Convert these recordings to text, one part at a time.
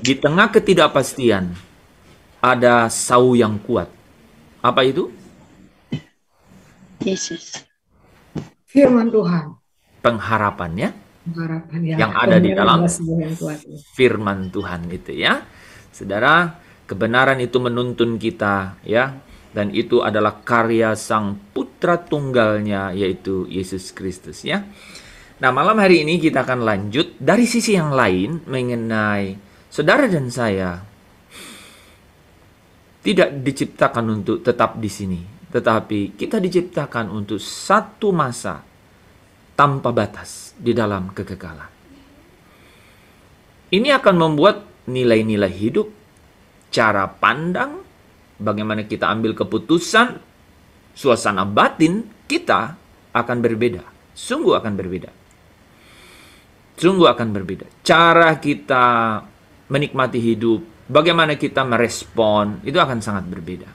Di tengah ketidakpastian ada sau yang kuat. Apa itu? Yesus. Firman Tuhan. Pengharapannya Harapan ya. yang ada di dalam yang kuat. firman Tuhan itu ya. Saudara, kebenaran itu menuntun kita ya. Dan itu adalah karya Sang Putra Tunggalnya, yaitu Yesus Kristus ya. Nah, malam hari ini kita akan lanjut dari sisi yang lain mengenai saudara dan saya tidak diciptakan untuk tetap di sini, tetapi kita diciptakan untuk satu masa tanpa batas di dalam kekekalan. Ini akan membuat nilai-nilai hidup, cara pandang, bagaimana kita ambil keputusan, suasana batin kita akan berbeda. Sungguh akan berbeda. Sungguh akan berbeda. Cara kita menikmati hidup, bagaimana kita merespon, itu akan sangat berbeda.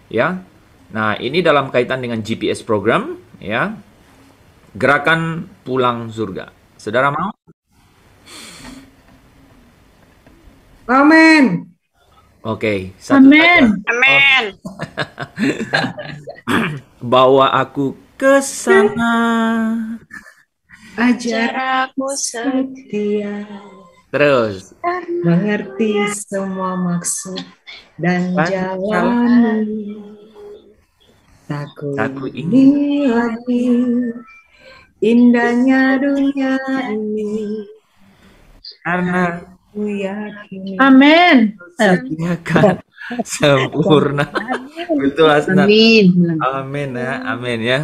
Ya. Nah, ini dalam kaitan dengan GPS program, ya. Gerakan pulang surga. Saudara mau? Amin. Oke, Amin. Amin. Bawa aku ke sana. Ajar aku setia. Terus. Mengerti semua maksud dan jalan. Takut ini lagi. Indahnya dunia ini. Karena aku yakin. Amin. Akan sempurna. Betul, Asna. Amin. Amin ya, amin ya.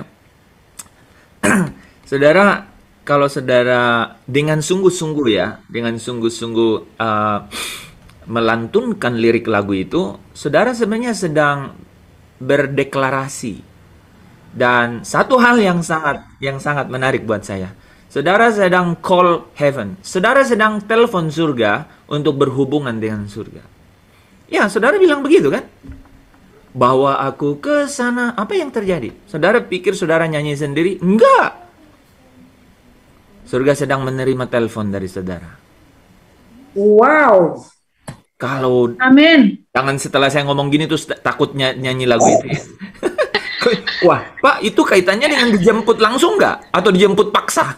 Saudara, kalau saudara dengan sungguh-sungguh ya, dengan sungguh-sungguh melantunkan lirik lagu itu, saudara sebenarnya sedang berdeklarasi. Dan satu hal yang sangat menarik buat saya. Saudara sedang call heaven. Saudara sedang telepon surga untuk berhubungan dengan surga. Ya, saudara bilang begitu kan? Bawa aku ke sana. Apa yang terjadi? Saudara pikir saudara nyanyi sendiri? Enggak. Surga sedang menerima telepon dari saudara. Wow. Kalau Amin. jangan setelah saya ngomong gini terus takutnya nyanyi lagu itu ya. Wah, Pak, itu kaitannya dengan dijemput langsung nggak? Atau dijemput paksa?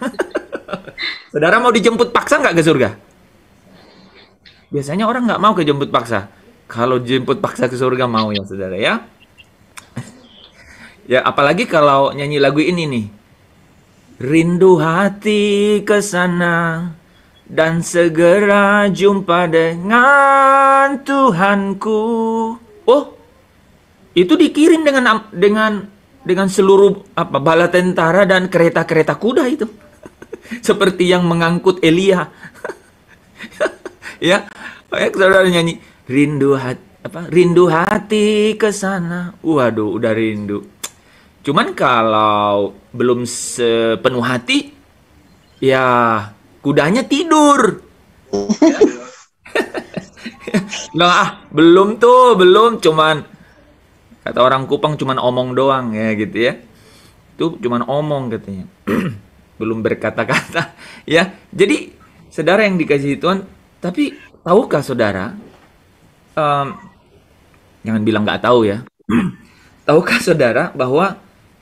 Saudara mau dijemput paksa nggak ke surga? Biasanya orang nggak mau kejemput paksa. Kalau dijemput paksa ke surga mau ya, saudara ya. Ya, apalagi kalau nyanyi lagu ini nih. Rindu hati ke sana dan segera jumpa dengan Tuhanku. Oh, itu dikirim dengan seluruh bala tentara dan kereta-kereta kuda itu. Seperti yang mengangkut Elia. Ya, saudara nyanyi rindu hati ke sana. Waduh, udah rindu. Cuman kalau belum sepenuh hati, ya kudanya tidur. Nah, belum, cuman kata orang Kupang cuman omong doang ya gitu ya. Itu cuman omong katanya. Belum berkata-kata ya. Jadi saudara yang dikasihi Tuhan, tapi tahukah saudara? Jangan bilang nggak tahu ya. Tahukah saudara bahwa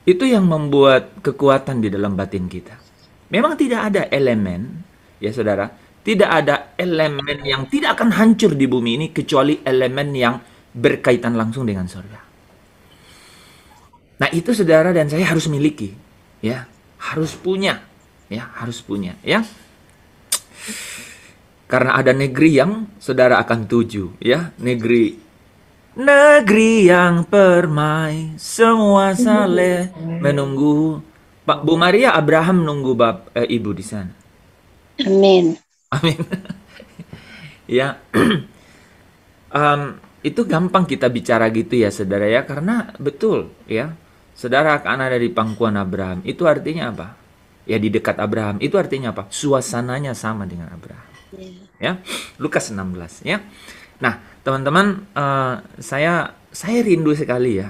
itu yang membuat kekuatan di dalam batin kita. Memang tidak ada elemen, ya saudara, tidak ada elemen yang tidak akan hancur di bumi ini kecuali elemen yang berkaitan langsung dengan surga. Nah, itu saudara dan saya harus miliki, ya, harus punya, ya. Karena ada negeri yang saudara akan tuju, ya, negeri yang permai, semua saleh menunggu. Pak Bu Maria, Abraham nunggu ibu di sana. Amin. Amin. Ya, itu gampang kita bicara gitu ya, saudara ya, karena betul ya, saudara akan ada di pangkuan Abraham. Itu artinya apa? Ya, di dekat Abraham. Itu artinya apa? Suasananya sama dengan Abraham. Ya, Lukas 16 ya. Nah, teman-teman, saya rindu sekali ya.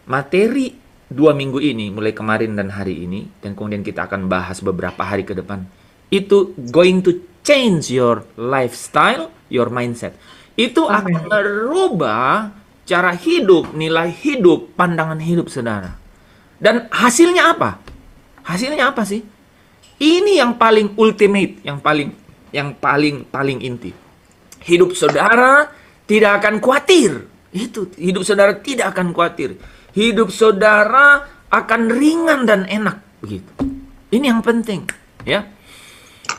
Materi 2 minggu ini, mulai kemarin dan hari ini, dan kemudian kita akan bahas beberapa hari ke depan, itu going to change your lifestyle, your mindset. Itu akan merubah cara hidup, nilai hidup, pandangan hidup saudara. Dan hasilnya apa? Hasilnya apa sih? Ini yang paling ultimate, yang paling inti. Hidup saudara tidak akan khawatir. Itu, hidup saudara tidak akan khawatir. Hidup saudara akan ringan dan enak, begitu. Ini yang penting, ya.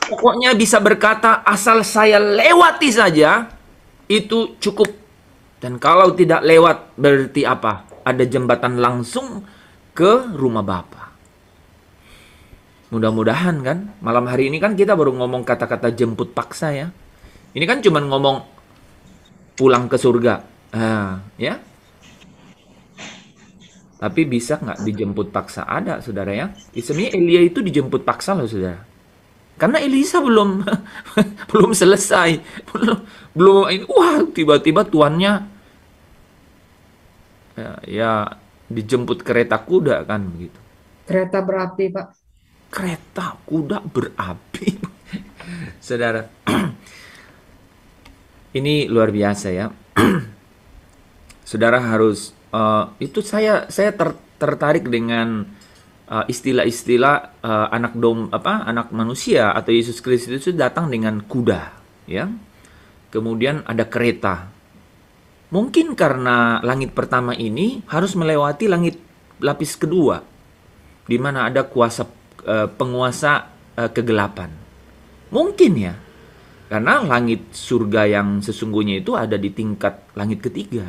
Pokoknya bisa berkata asal saya lewati saja itu cukup. Dan kalau tidak lewat berarti apa? Ada jembatan langsung ke rumah Bapa. Mudah-mudahan kan malam hari ini kan kita baru ngomong kata-kata jemput paksa ya. Ini kan cuma ngomong pulang ke surga. Ya. Tapi bisa nggak dijemput paksa? Ada saudara ya. Sebenarnya Elia itu dijemput paksa loh saudara. Karena Elisa belum belum selesai. Belum ini wah tiba-tiba tuannya ya dijemput kereta kuda kan begitu. Kereta berapi, Pak. Kereta kuda berapi. Saudara. Ini luar biasa ya. Saudara harus itu saya tertarik dengan istilah-istilah anak manusia atau Yesus Kristus itu datang dengan kuda ya. Kemudian ada kereta. Mungkin karena langit pertama ini harus melewati langit lapis kedua, di mana ada penguasa kegelapan. Mungkin ya, karena langit surga yang sesungguhnya itu ada di tingkat langit ketiga.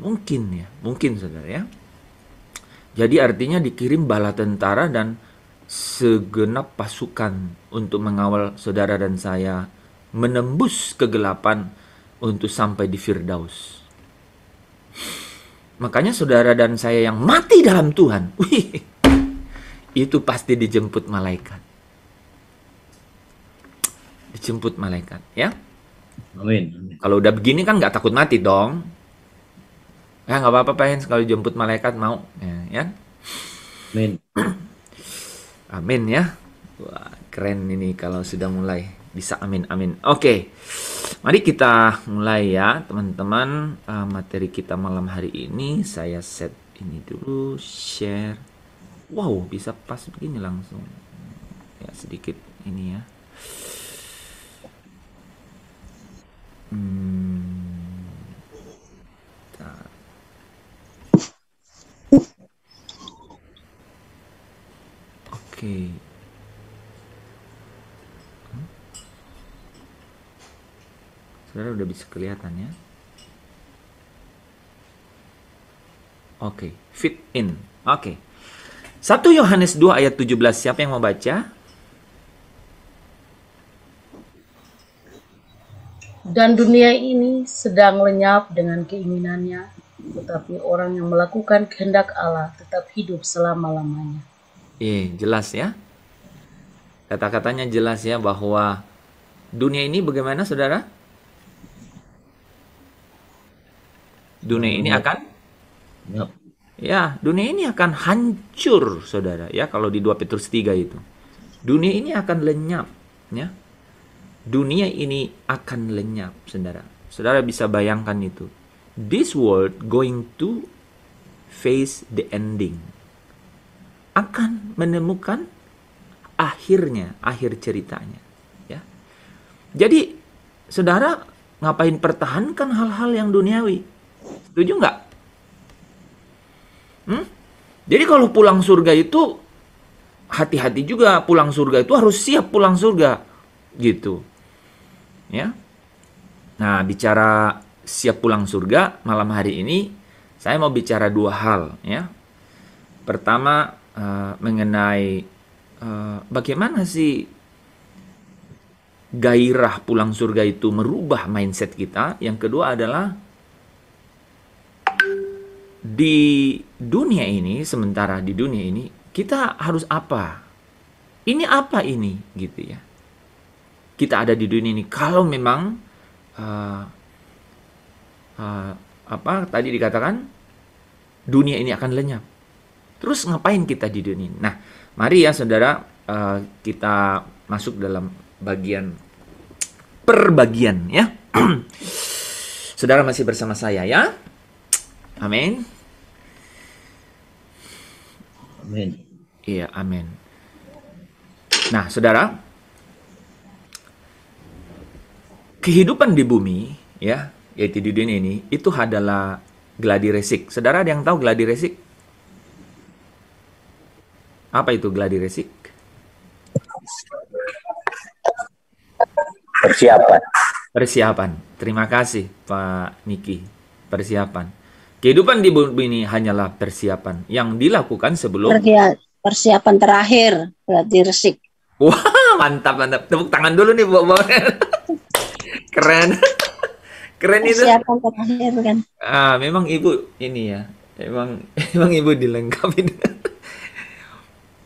Mungkin ya, mungkin saudara ya. Jadi artinya dikirim bala tentara dan segenap pasukan untuk mengawal saudara dan saya menembus kegelapan untuk sampai di Firdaus. Makanya saudara dan saya yang mati dalam Tuhan, itu pasti dijemput malaikat. Dijemput malaikat, ya. Amin. Kalau udah begini kan nggak takut mati dong. Ya nggak apa-apa pengen sekali jemput malaikat mau, ya. Amin. Amin ya. Wah, keren ini kalau sudah mulai bisa amin. Oke. Mari kita mulai ya, teman-teman. Materi kita malam hari ini saya set ini dulu, share. Wow, bisa pas begini langsung. Ya, sedikit ini ya. Oke. Saudara udah bisa kelihatan ya. Oke, fit in. Oke. 1 Yohanes 2 ayat 17. Siapa yang mau baca? Dan dunia ini sedang lenyap dengan keinginannya, tetapi orang yang melakukan kehendak Allah tetap hidup selama-lamanya. Jelas ya. Kata-katanya jelas ya bahwa dunia ini bagaimana saudara? Dunia ini akan dunia ini akan hancur saudara ya, kalau di 2 Petrus 3 itu. Dunia ini akan lenyap ya. Dunia ini akan lenyap saudara. Saudara bisa bayangkan itu. This world going to face the ending. Akan menemukan akhirnya, akhir ceritanya ya. Jadi saudara ngapain pertahankan hal-hal yang duniawi? Setuju nggak? Jadi kalau pulang surga itu hati-hati juga. Pulang surga itu harus siap pulang surga gitu ya. Nah, bicara siap pulang surga malam hari ini saya mau bicara 2 hal ya. Pertama mengenai bagaimana sih gairah pulang surga itu merubah mindset kita. Yang kedua adalah di dunia ini, sementara di dunia ini kita harus apa? Ini apa ini gitu ya. Kita ada di dunia ini kalau memang apa tadi dikatakan dunia ini akan lenyap. Terus ngapain kita di dunia ini? Nah, mari ya saudara kita masuk dalam bagian per bagian ya. Saudara masih bersama saya ya. Amin. Amin. Iya, amin. Nah, saudara, kehidupan di bumi ya, yaitu di dunia ini itu adalah gladi resik. Saudara ada yang tahu gladi resik? Apa itu gladi resik? Persiapan. Persiapan. Terima kasih Pak Niki. Persiapan. Kehidupan di bumi ini hanyalah persiapan yang dilakukan sebelum. Persiapan terakhir berarti resik. Wah, mantap mantap. Tepuk tangan dulu nih buat keren. Keren itu. Persiapan terakhir kan. Memang Ibu ini ya. Emang Ibu dilengkapi dengan.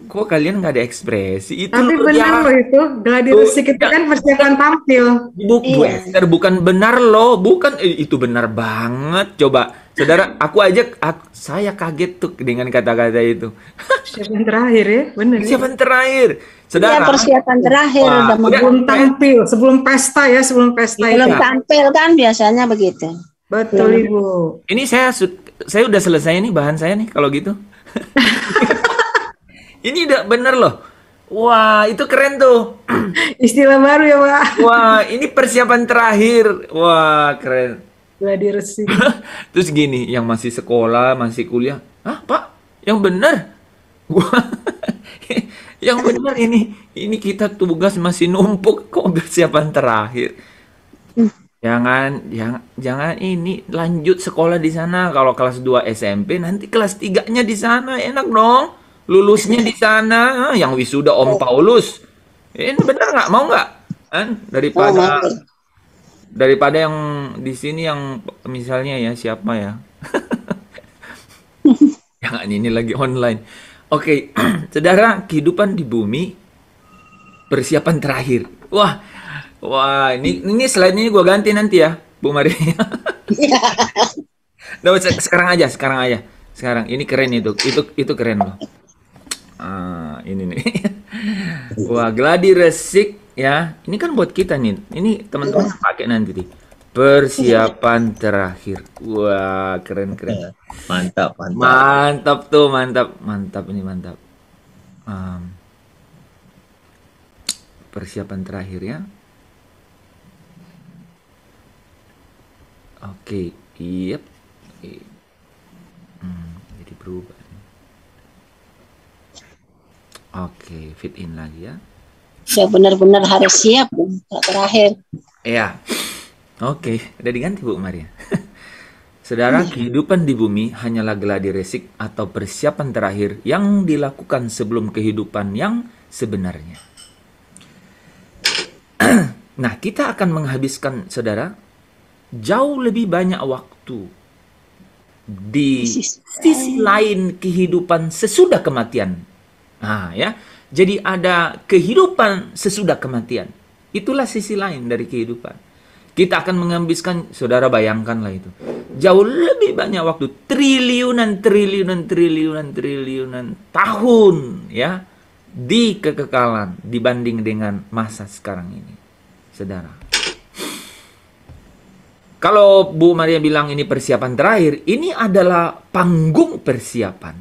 Kok kalian nggak ada ekspresi? Itu Tapi loh, benar loh itu, gladi resik itu kan persiapan tampil. Esther, bukan benar loh, bukan itu benar banget. Coba, saudara, saya kaget tuh dengan kata-kata itu. Persiapan terakhir ya, benar. Persiapan terakhir, Iya, saudara. persiapan terakhir Wah, udah Sebelum tampil, sebelum pesta ya, sebelum pesta belum itu. tampil kan biasanya begitu. Betul Ibu. Ini saya udah selesai nih bahan saya nih kalau gitu. Ini udah bener loh. Wah, itu keren tuh. Istilah baru ya Pak. Wah, ini persiapan terakhir. Wah, keren. Gladi resik. Terus gini, yang masih sekolah, masih kuliah. Hah, Pak? Yang bener? Wah, yang bener ini kita tugas masih numpuk. Kok persiapan terakhir? Jangan ini lanjut sekolah di sana. Kalau kelas 2 SMP, nanti kelas 3-nya di sana. Enak dong. Lulusnya di sana, yang wisuda Om Paulus. Ini bener nggak? Mau nggak? Daripada yang di sini yang misalnya ya siapa ya? Jangan ini lagi online. Oke, saudara, kehidupan di bumi persiapan terakhir. Wah, ini slide ini gue ganti nanti ya, Bu Maria. Sekarang aja. Sekarang ini keren itu keren loh. Ini nih. Wah, gladi resik ya. Ini kan buat kita nih. Ini teman-teman pakai nanti nih. Persiapan terakhir. Wah, keren. Mantap. Mantap tuh, mantap ini mantap. Persiapan terakhir ya. Oke, yep. Jadi berubah. Oke, fit in lagi ya. Ya benar-benar harus siap terakhir. Iya. Oke, udah diganti Bu Maria. Saudara, kehidupan di bumi hanyalah gladi resik atau persiapan terakhir yang dilakukan sebelum kehidupan yang sebenarnya. Nah, kita akan menghabiskan, saudara, jauh lebih banyak waktu di sisi lain kehidupan sesudah kematian. Ya. Jadi ada kehidupan sesudah kematian. Itulah sisi lain dari kehidupan. Kita akan menghabiskan, saudara bayangkanlah itu. Jauh lebih banyak waktu, triliunan tahun ya di kekekalan dibanding dengan masa sekarang ini. Saudara. Kalau Bu Maria bilang ini persiapan terakhir, ini adalah panggung persiapan.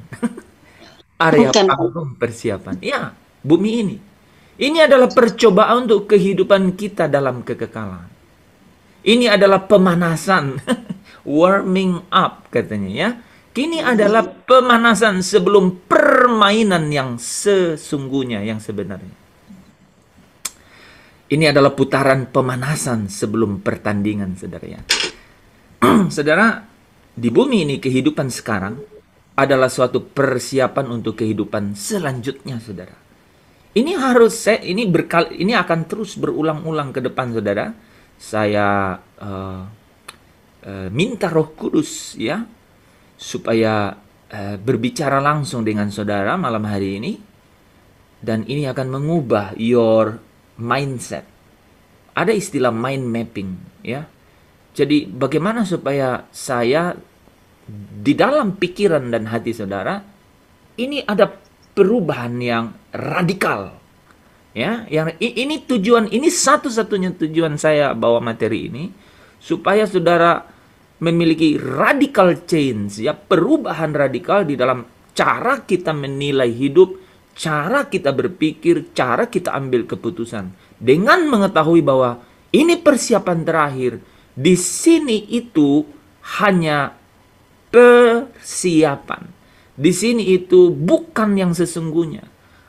Area panggung persiapan. Ya, bumi ini. Ini adalah percobaan untuk kehidupan kita dalam kekekalan. Ini adalah pemanasan. Warming up katanya ya. Ini adalah pemanasan sebelum permainan yang sesungguhnya, yang sebenarnya. Ini adalah putaran pemanasan sebelum pertandingan, saudara ya. Saudara, di bumi ini kehidupan sekarang adalah suatu persiapan untuk kehidupan selanjutnya, saudara. Ini ini akan terus berulang-ulang ke depan, saudara. Saya minta Roh Kudus ya supaya berbicara langsung dengan saudara malam hari ini, dan ini akan mengubah your mindset. Ada istilah mind mapping ya. Jadi bagaimana supaya saya di dalam pikiran dan hati saudara ini ada perubahan yang radikal Ya, ini tujuan, ini satu-satunya tujuan saya bawa materi ini supaya saudara memiliki radical change, ya, perubahan radikal di dalam cara kita menilai hidup, cara kita berpikir, cara kita ambil keputusan. Dengan mengetahui bahwa ini persiapan terakhir, di sini itu hanya persiapan. Di sini itu bukan yang sesungguhnya.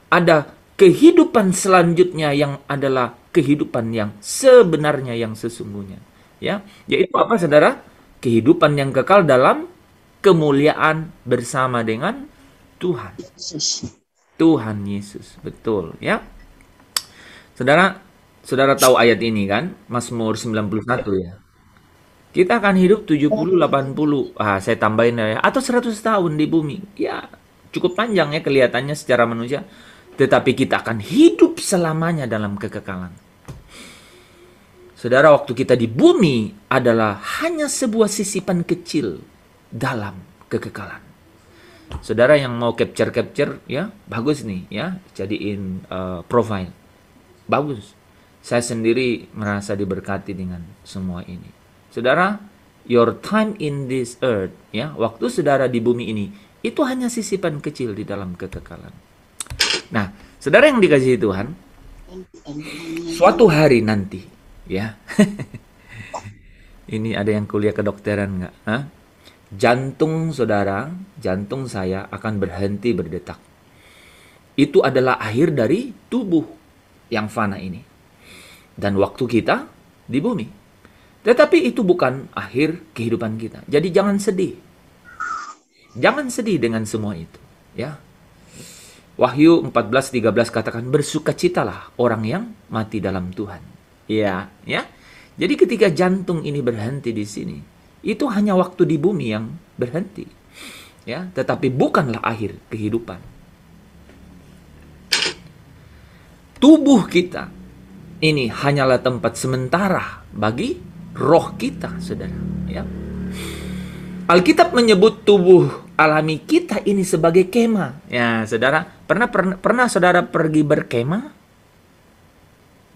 Ada kehidupan selanjutnya yang adalah kehidupan yang sebenarnya, yang sesungguhnya. Ya, yaitu apa, saudara? Kehidupan yang kekal dalam kemuliaan bersama dengan Tuhan. Tuhan Yesus, betul, ya. Saudara tahu ayat ini kan? Mazmur 91, ya. Kita akan hidup 70, 80, saya tambahin ya, atau 100 tahun di bumi. Ya, cukup panjang ya kelihatannya secara manusia. Tetapi kita akan hidup selamanya dalam kekekalan. Saudara, waktu kita di bumi adalah hanya sebuah sisipan kecil dalam kekekalan. Saudara yang mau capture ya, bagus nih ya, jadiin profile. Bagus. Saya sendiri merasa diberkati dengan semua ini. Saudara, your time in this earth, ya, waktu saudara di bumi ini, itu hanya sisipan kecil di dalam kekekalan. Nah, saudara yang dikasihi Tuhan, suatu hari nanti, ya, ini ada yang kuliah kedokteran nggak? Hah? Jantung saudara, jantung saya akan berhenti berdetak. Itu adalah akhir dari tubuh yang fana ini. Dan waktu kita di bumi. Tetapi itu bukan akhir kehidupan kita. Jadi jangan sedih. Jangan sedih dengan semua itu, ya. Wahyu 14:13 katakan, bersukacitalah orang yang mati dalam Tuhan. Ya, ya. Jadi ketika jantung ini berhenti di sini, itu hanya waktu di bumi yang berhenti. Ya, tetapi bukanlah akhir kehidupan. Tubuh kita ini hanyalah tempat sementara bagi roh kita, saudara, ya. Alkitab menyebut tubuh alami kita ini sebagai kemah. Ya, saudara, pernah saudara pergi berkemah?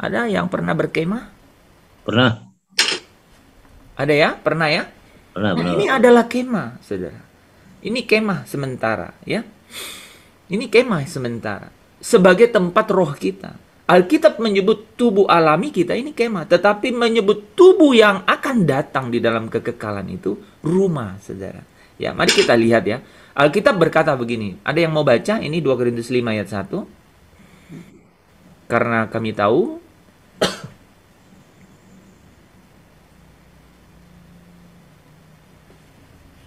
Ada yang pernah berkemah? Pernah. Ada ya? Pernah ya? Pernah. Ini adalah kemah, saudara. Ini kemah sementara, ya. Ini kemah sementara sebagai tempat roh kita. Alkitab menyebut tubuh alami kita ini kemah, tetapi menyebut tubuh yang akan datang di dalam kekekalan itu rumah, saudara. Ya, mari kita lihat ya. Alkitab berkata begini. Ada yang mau baca? Ini 2 Korintus 5 ayat 1. Karena kami tahu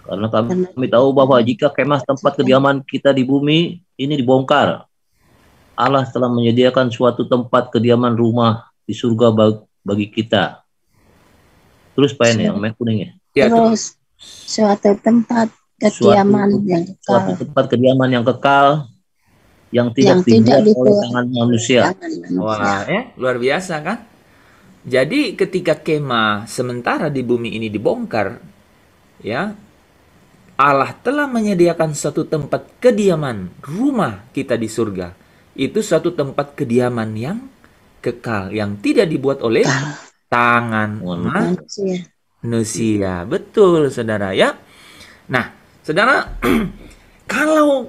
Karena kami tahu bahwa jika kemah tempat kediaman kita di bumi ini dibongkar, Allah telah menyediakan suatu tempat kediaman rumah di surga bagi kita. Terus Pak yang merah kuning ya? ya, Terus suatu tempat kediaman yang Suatu kekal. tempat kediaman yang kekal yang tidak dibuat oleh tangan manusia. Wah, ya, luar biasa kan? Jadi ketika kemah sementara di bumi ini dibongkar, ya, Allah telah menyediakan suatu tempat kediaman rumah kita di surga. Itu suatu tempat kediaman yang kekal, yang tidak dibuat oleh tangan manusia. Betul, saudara, ya. Nah, saudara, kalau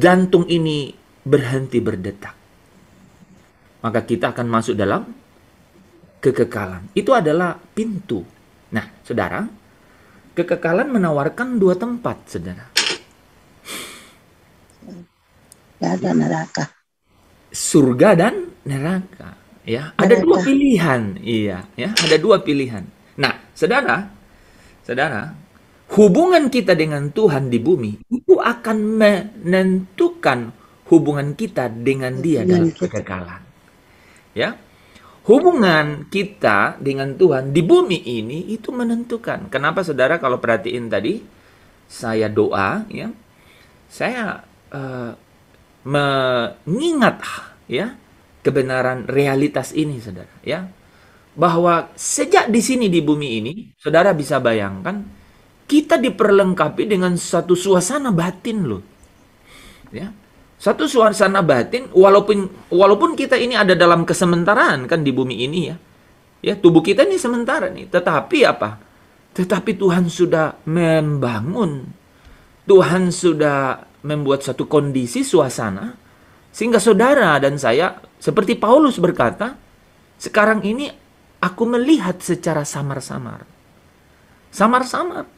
jantung ini berhenti berdetak, maka kita akan masuk dalam kekekalan. Itu adalah pintu. Nah, saudara, kekekalan menawarkan dua tempat, saudara. Ada neraka. Surga dan neraka. Ya, ada dua pilihan. Iya, ya, ada dua pilihan. Nah, saudara, hubungan kita dengan Tuhan di bumi itu akan menentukan hubungan kita dengan Dia dalam kekekalan. Ya. Hubungan kita dengan Tuhan di bumi ini itu menentukan. Kenapa, saudara, kalau perhatiin tadi saya doa, ya. Saya mengingat ya kebenaran realitas ini, saudara, ya, bahwa sejak di sini di bumi ini, saudara bisa bayangkan kita diperlengkapi dengan satu suasana batin loh, ya, Satu suasana batin, walaupun kita ini ada dalam kesementaraan kan di bumi ini ya. Ya, tubuh kita ini sementara nih. Tetapi apa? Tetapi Tuhan sudah membangun. Tuhan sudah membuat satu kondisi suasana sehingga saudara dan saya seperti Paulus berkata, sekarang ini aku melihat secara samar-samar. Samar-samar.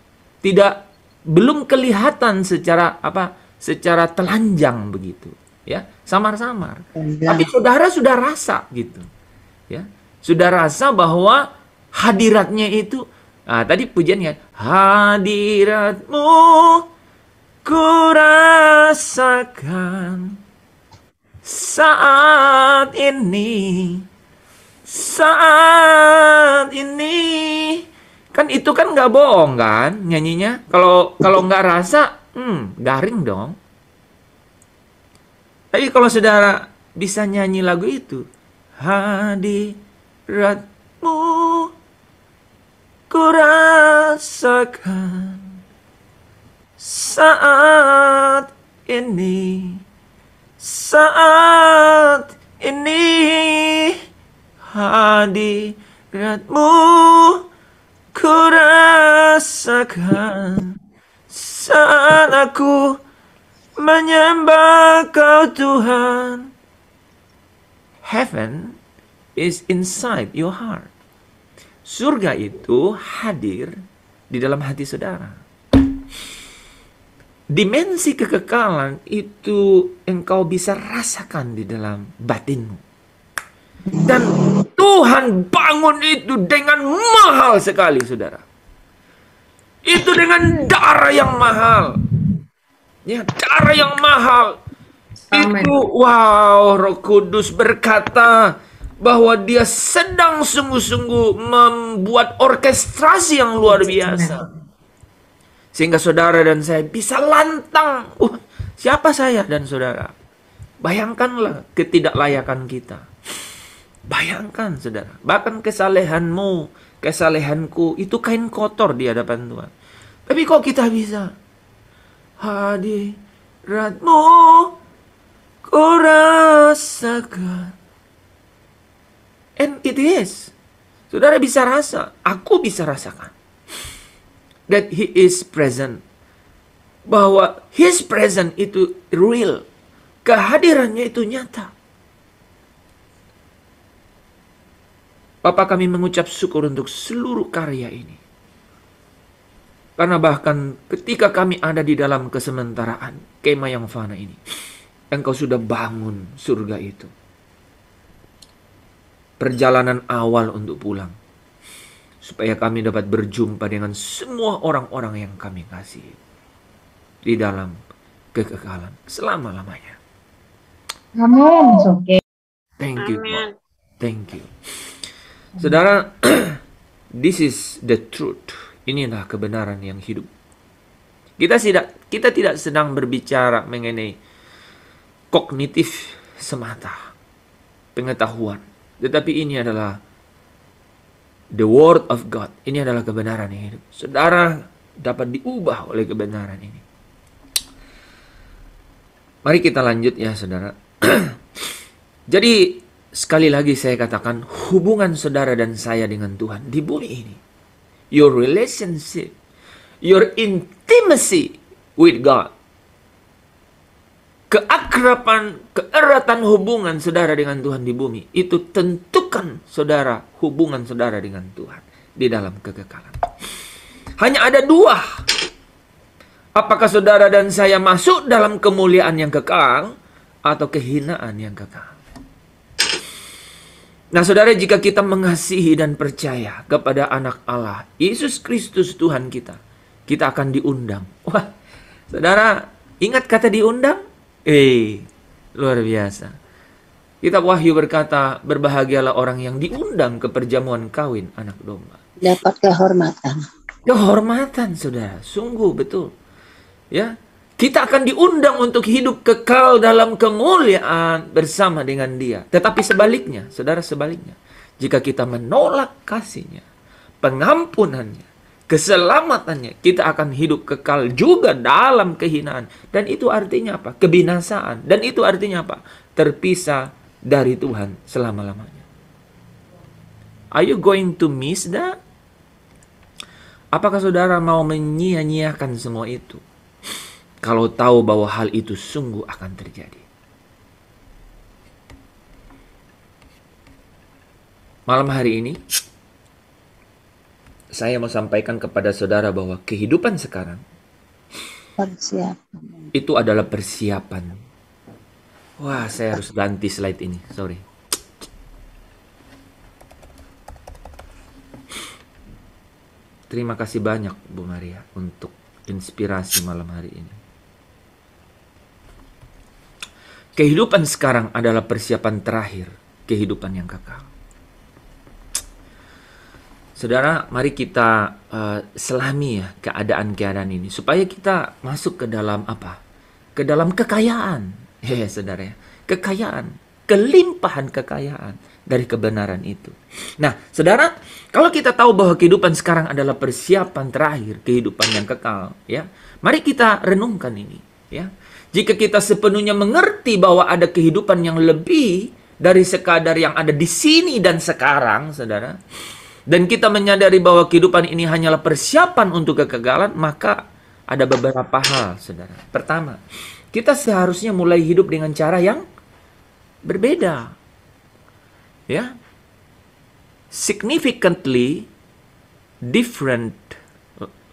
Belum kelihatan secara secara telanjang begitu, ya, samar-samar. Tapi saudara sudah rasa gitu, ya, sudah rasa bahwa hadiratnya itu, tadi pujiannya, hadiratmu ku rasakan saat ini, kan itu kan nggak bohong kan nyanyinya, kalau nggak rasa. Garing dong. Tapi kalau saudara bisa nyanyi lagu itu, hadiratmu ku rasakan saat ini, hadiratmu ku rasakan saat aku menyembah Kau Tuhan. Heaven is inside your heart. Surga itu hadir di dalam hati saudara. Dimensi kekekalan itu engkau bisa rasakan di dalam batinmu. Dan Tuhan bangun itu dengan mahal sekali, saudara. Itu dengan darah yang mahal. Ya, darah yang mahal. Amen. Itu, wow, Roh Kudus berkata bahwa dia sedang sungguh-sungguh membuat orkestrasi yang luar biasa. Sehingga saudara dan saya bisa lantang. Siapa saya dan saudara? Bayangkanlah ketidaklayakan kita. Bayangkan, saudara. Bahkan kesalehanmu, kesalehanku itu kain kotor di hadapan Tuhan. Tapi kok kita bisa? Hadiratmu ku rasakan. And it is. Saudara bisa rasa. Aku bisa rasakan. That He is present. Bahwa His present itu real. Kehadirannya itu nyata. Bapa, kami mengucap syukur untuk seluruh karya ini. Karena bahkan ketika kami ada di dalam kesementaraan, kemah yang fana ini, Engkau sudah bangun surga itu. Perjalanan awal untuk pulang. Supaya kami dapat berjumpa dengan semua orang-orang yang kami kasihi. Di dalam kekekalan selama-lamanya. Amin. Oke. Thank you, Lord. Thank you. Saudara, this is the truth. Inilah kebenaran yang hidup. Kita tidak sedang berbicara mengenai kognitif semata, pengetahuan. Tetapi ini adalah the word of God. Ini adalah kebenaran yang hidup. Saudara dapat diubah oleh kebenaran ini. Mari kita lanjut ya, saudara. Jadi sekali lagi saya katakan, hubungan saudara dan saya dengan Tuhan di bumi ini, your relationship, your intimacy with God, keakraban, keeratan hubungan saudara dengan Tuhan di bumi, itu tentukan saudara hubungan saudara dengan Tuhan di dalam kekekalan. Hanya ada dua. Apakah saudara dan saya masuk dalam kemuliaan yang kekal atau kehinaan yang kekal? Nah, saudara, jika kita mengasihi dan percaya kepada anak Allah, Yesus Kristus Tuhan kita, kita akan diundang. Wah, saudara, ingat kata diundang? Luar biasa. Kitab Wahyu berkata, berbahagialah orang yang diundang ke perjamuan kawin anak domba. Dapat kehormatan. Kehormatan, saudara, sungguh betul. Ya, kita akan diundang untuk hidup kekal dalam kemuliaan bersama dengan Dia. Tetapi sebaliknya, saudara, sebaliknya, jika kita menolak kasih-Nya, pengampunannya, keselamatannya, kita akan hidup kekal juga dalam kehinaan. Dan itu artinya apa? Kebinasaan. Dan itu artinya apa? Terpisah dari Tuhan selama-lamanya. Are you going to miss that? Apakah saudara mau menyia-nyiakan semua itu? Kalau tahu bahwa hal itu sungguh akan terjadi. Malam hari ini, saya mau sampaikan kepada saudara bahwa kehidupan sekarang Persiapan. itu adalah persiapan. Wah, saya harus ganti slide ini. Sorry. Terima kasih banyak Bu Maria untuk inspirasi malam hari ini. Kehidupan sekarang adalah persiapan terakhir kehidupan yang kekal. Saudara, mari kita selami ya keadaan-keadaan ini supaya kita masuk ke dalam apa? Ke dalam kekayaan. Ya, saudara ya. Kekayaan, kelimpahan kekayaan dari kebenaran itu. Nah, saudara, kalau kita tahu bahwa kehidupan sekarang adalah persiapan terakhir kehidupan yang kekal, ya. Mari kita renungkan ini, ya. Jika kita sepenuhnya mengerti bahwa ada kehidupan yang lebih dari sekadar yang ada di sini dan sekarang, saudara, dan kita menyadari bahwa kehidupan ini hanyalah persiapan untuk kekekalan, maka ada beberapa hal, saudara. Pertama, kita seharusnya mulai hidup dengan cara yang berbeda. Ya. Significantly different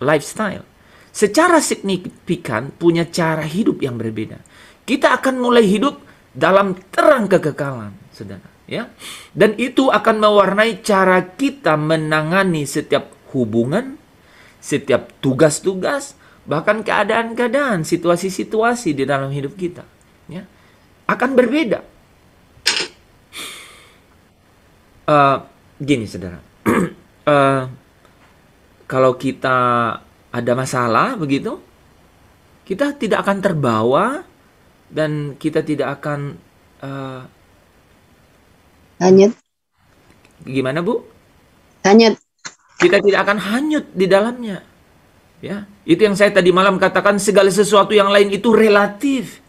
lifestyle. Secara signifikan punya cara hidup yang berbeda. Kita akan mulai hidup dalam terang kekekalan, saudara. Ya, dan itu akan mewarnai cara kita menangani setiap hubungan, setiap tugas-tugas, bahkan keadaan-keadaan, situasi-situasi di dalam hidup kita. Ya, akan berbeda. Gini, saudara, kalau kita ada masalah begitu, kita tidak akan terbawa dan kita tidak akan Hanyut. gimana, Bu? Hanyut. Kita tidak akan hanyut di dalamnya. Ya, itu yang saya tadi malam katakan, segala sesuatu yang lain itu relatif.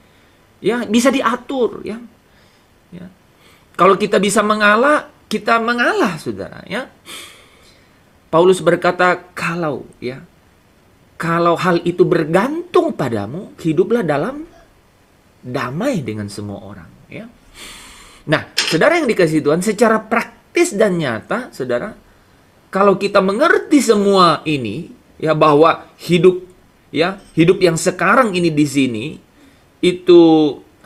Ya, bisa diatur, ya. Ya. Kalau kita bisa mengalah, kita mengalah, saudara, ya. Paulus berkata, kalau hal itu bergantung padamu, hiduplah dalam damai dengan semua orang, ya. Nah, saudara yang dikasihi Tuhan, secara praktis dan nyata, saudara, kalau kita mengerti semua ini, ya, bahwa hidup yang sekarang ini di sini itu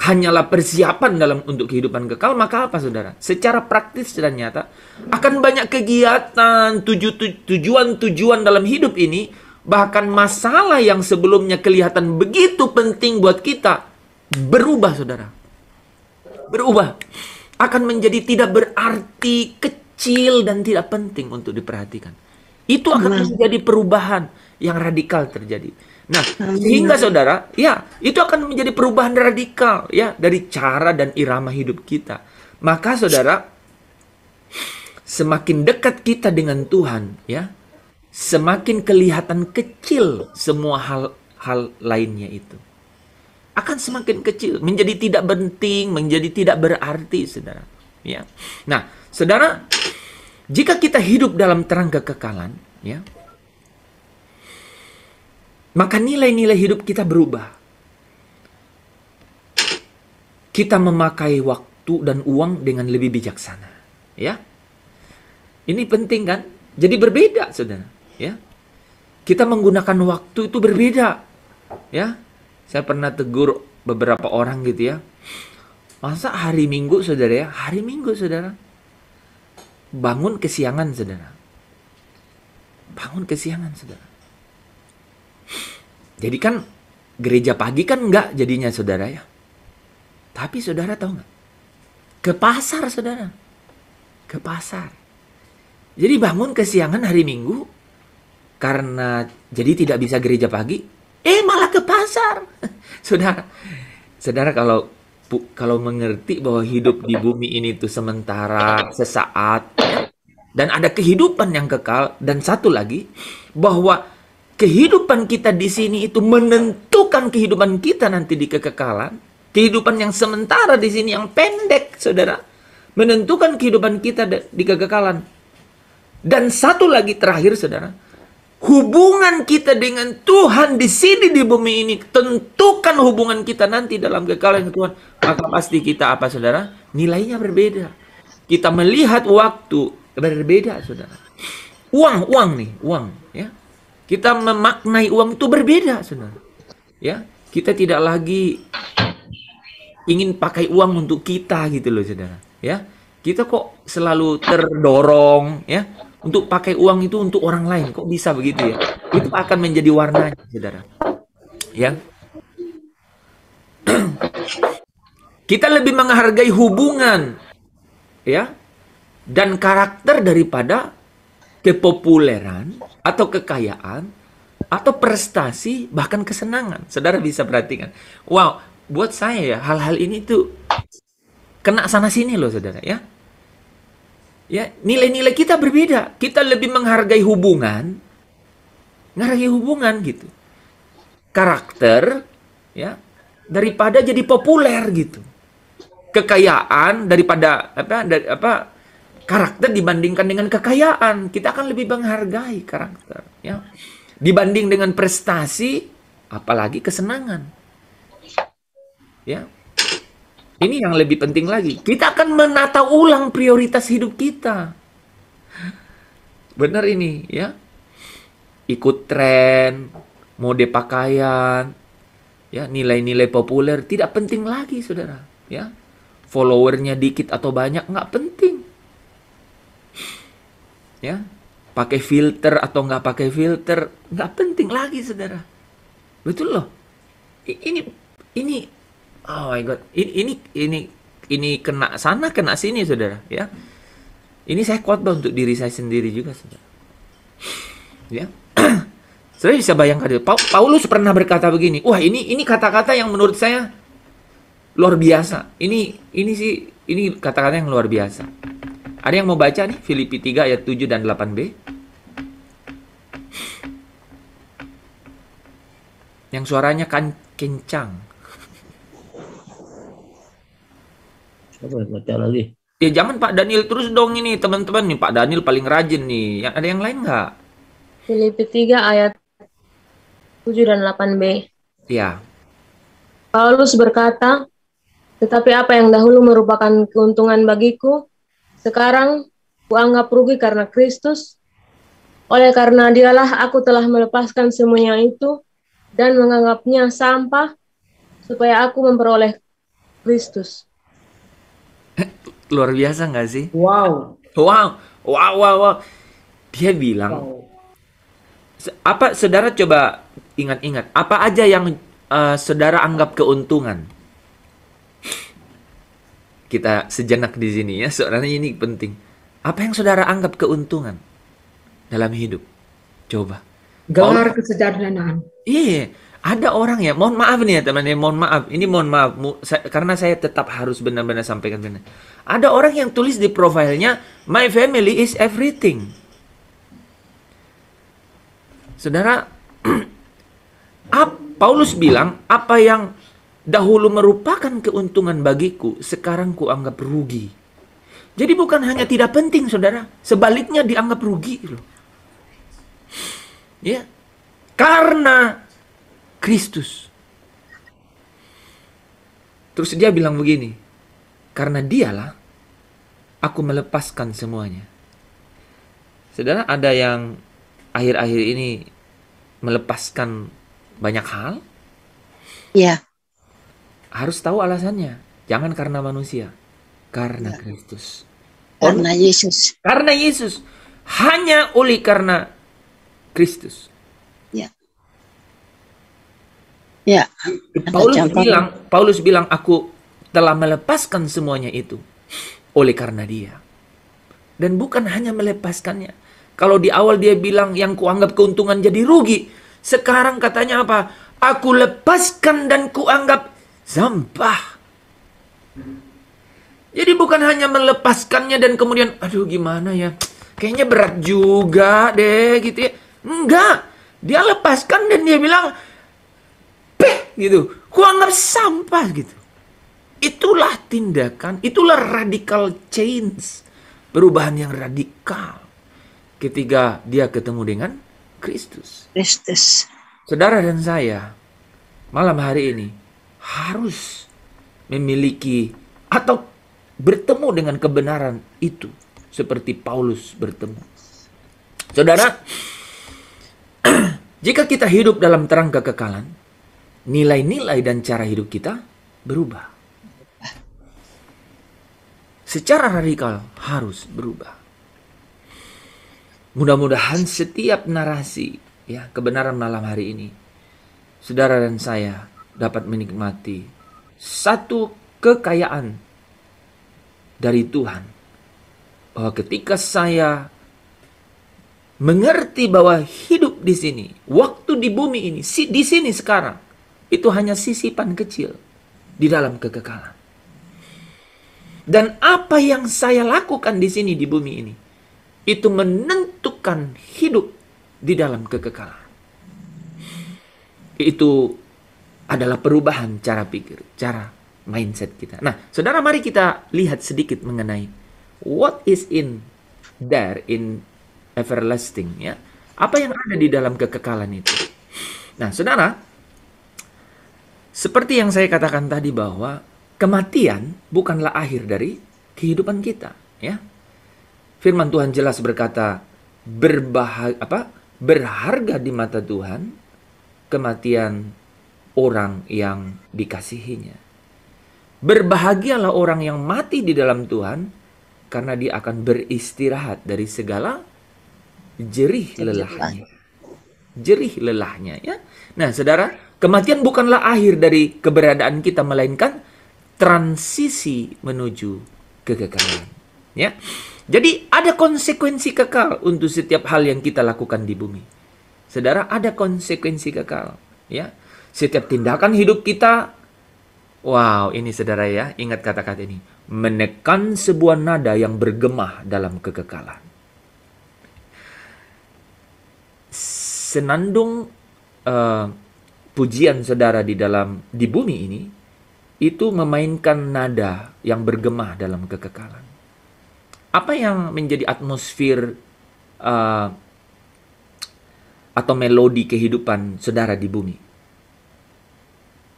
hanyalah persiapan untuk kehidupan kekal, maka apa, saudara? Secara praktis dan nyata akan banyak kegiatan, tujuan-tujuan dalam hidup ini, bahkan masalah yang sebelumnya kelihatan begitu penting buat kita berubah, saudara. Berubah, akan menjadi tidak berarti, kecil, dan tidak penting untuk diperhatikan. Itu akan menjadi perubahan yang radikal terjadi. Nah, sehingga saudara, ya, itu akan menjadi perubahan radikal, ya, dari cara dan irama hidup kita. Maka saudara, semakin dekat kita dengan Tuhan, ya, semakin kelihatan kecil semua hal lainnya itu. Akan semakin kecil, menjadi tidak penting, menjadi tidak berarti, saudara. Ya. Nah, saudara, jika kita hidup dalam terang kekekalan, ya, maka nilai-nilai hidup kita berubah. Kita memakai waktu dan uang dengan lebih bijaksana, ya. Ini penting kan? Jadi berbeda, saudara. Ya, kita menggunakan waktu itu berbeda, ya. Saya pernah tegur beberapa orang gitu, ya. Masa hari Minggu, saudara, ya? Hari Minggu, saudara. Bangun kesiangan, saudara. Bangun kesiangan, saudara. Jadi kan gereja pagi kan enggak jadinya, saudara, ya. Tapi saudara tahu nggak? Ke pasar, saudara. Ke pasar. Jadi bangun kesiangan hari Minggu karena jadi tidak bisa gereja pagi. Malah ke pasar. Saudara kalau mengerti bahwa hidup di bumi ini itu sementara, sesaat, ya, Dan ada kehidupan yang kekal. Dan satu lagi, bahwa kehidupan kita di sini itu menentukan kehidupan kita nanti di kekekalan. Kehidupan yang sementara di sini yang pendek, saudara, menentukan kehidupan kita di kekekalan. Dan satu lagi terakhir, saudara, hubungan kita dengan Tuhan di sini di bumi ini tentukan hubungan kita nanti dalam kekekalan Tuhan. Maka pasti kita apa, saudara? Nilainya berbeda. Kita melihat waktu berbeda, saudara. Uang nih, uang, ya. Kita memaknai uang itu berbeda, saudara. Ya, kita tidak lagi ingin pakai uang untuk kita gitu loh, saudara. Ya, kita kok selalu terdorong, ya, untuk pakai uang itu untuk orang lain. Kok bisa begitu ya? Itu akan menjadi warnanya, saudara. Ya, kita lebih menghargai hubungan, ya, dan karakter daripada kepopuleran atau kekayaan atau prestasi, bahkan kesenangan. Saudara bisa perhatikan. Wow, buat saya ya, hal-hal ini tuh kena sana sini loh, saudara, ya. Ya, nilai-nilai kita berbeda. Kita lebih menghargai hubungan gitu. Karakter, ya, daripada jadi populer gitu. Kekayaan daripada karakter dibandingkan dengan kekayaan. Kita akan lebih menghargai karakter, ya. Dibanding dengan prestasi, apalagi kesenangan. Ya. Ini yang lebih penting lagi. Kita akan menata ulang prioritas hidup kita. Benar ini, ya. Ikut tren, mode pakaian, ya, nilai-nilai populer tidak penting lagi, saudara, ya. Followernya dikit atau banyak nggak penting. Ya, pakai filter atau nggak pakai filter nggak penting lagi, saudara. Betul loh. Ini oh my God, ini kena sana kena sini, saudara, ya. Ini saya khotbah untuk diri saya sendiri juga, saudara. Ya, saudara bisa bayangkan, Paulus pernah berkata begini. Wah, ini kata-kata yang menurut saya luar biasa. Ini kata-kata yang luar biasa. Ada yang mau baca nih Filipi 3 ayat 7 dan 8b? Yang suaranya kan kencang. Coba baca lagi. Ya jangan Pak Daniel terus dong ini, teman-teman nih. Pak Daniel paling rajin nih. Ada yang lain nggak? Filipi 3 ayat 7 dan 8b. Ya. Paulus berkata, tetapi apa yang dahulu merupakan keuntungan bagiku, sekarang kuanggap rugi karena Kristus. Oleh karena dialah aku telah melepaskan semuanya itu dan menganggapnya sampah supaya aku memperoleh Kristus. Luar biasa nggak sih? Wow. Wow. Dia bilang, apa, saudara coba ingat-ingat, apa aja yang saudara anggap keuntungan? Kita sejenak di sini ya, soalnya ini penting. Apa yang saudara anggap keuntungan dalam hidup? Coba. Gelar kesejahteraan. Iya, ada orang ya, mohon maaf nih ya teman-teman, mohon maaf. Ini mohon maaf, karena saya tetap harus benar-benar sampaikan benar. Ada orang yang tulis di profilnya, my family is everything. Saudara, Paulus bilang, apa yang dahulu merupakan keuntungan bagiku, sekarang kuanggap rugi. Jadi bukan hanya tidak penting, saudara, sebaliknya dianggap rugi loh. Ya, karena Kristus. Terus dia bilang begini, karena dialah aku melepaskan semuanya. Saudara, ada yang akhir-akhir ini melepaskan banyak hal? Ya. Harus tahu alasannya. Jangan karena manusia, karena Kristus. Karena Yesus. Karena Yesus. Hanya oleh karena Kristus. Ya. Ya. Paulus bilang aku telah melepaskan semuanya itu oleh karena Dia. Dan bukan hanya melepaskannya. Kalau di awal dia bilang yang kuanggap keuntungan jadi rugi, sekarang katanya apa? Aku lepaskan dan kuanggap sampah. Jadi bukan hanya melepaskannya dan kemudian aduh gimana ya, kayaknya berat juga deh gitu ya. Enggak, dia lepaskan dan dia bilang, peh gitu, ku anggap sampah gitu. Itulah tindakan, itulah radical change, perubahan yang radikal ketika dia ketemu dengan Kristus. Kristus. Saudara dan saya malam hari ini harus memiliki atau bertemu dengan kebenaran itu seperti Paulus bertemu. Saudara, jika kita hidup dalam terang kekekalan, nilai-nilai dan cara hidup kita berubah. Secara radikal harus berubah. Mudah-mudahan setiap narasi ya kebenaran malam hari ini, saudara dan saya dapat menikmati satu kekayaan dari Tuhan. Bahwa ketika saya mengerti bahwa hidup di sini, waktu di bumi ini, di sini sekarang, itu hanya sisipan kecil di dalam kekekalan. Dan apa yang saya lakukan di sini di bumi ini, itu menentukan hidup di dalam kekekalan. Itu adalah perubahan cara pikir, cara mindset kita. Nah, saudara, mari kita lihat sedikit mengenai what is in there in everlasting, ya. Apa yang ada di dalam kekekalan itu. Nah, saudara, seperti yang saya katakan tadi bahwa kematian bukanlah akhir dari kehidupan kita, ya. Firman Tuhan jelas berkata, berharga di mata Tuhan kematian orang yang dikasihinya. Berbahagialah orang yang mati di dalam Tuhan, karena dia akan beristirahat dari segala jerih lelahnya. Jerih lelahnya, ya. Nah, saudara, kematian bukanlah akhir dari keberadaan kita, melainkan transisi menuju kekekalan, ya. Jadi ada konsekuensi kekal untuk setiap hal yang kita lakukan di bumi. Saudara, ada konsekuensi kekal, ya. Setiap tindakan hidup kita, wow, ini saudara ya, ingat kata-kata ini, menekan sebuah nada yang bergema dalam kekekalan. Senandung pujian saudara di bumi ini, itu memainkan nada yang bergema dalam kekekalan. Apa yang menjadi atmosfer atau melodi kehidupan saudara di bumi,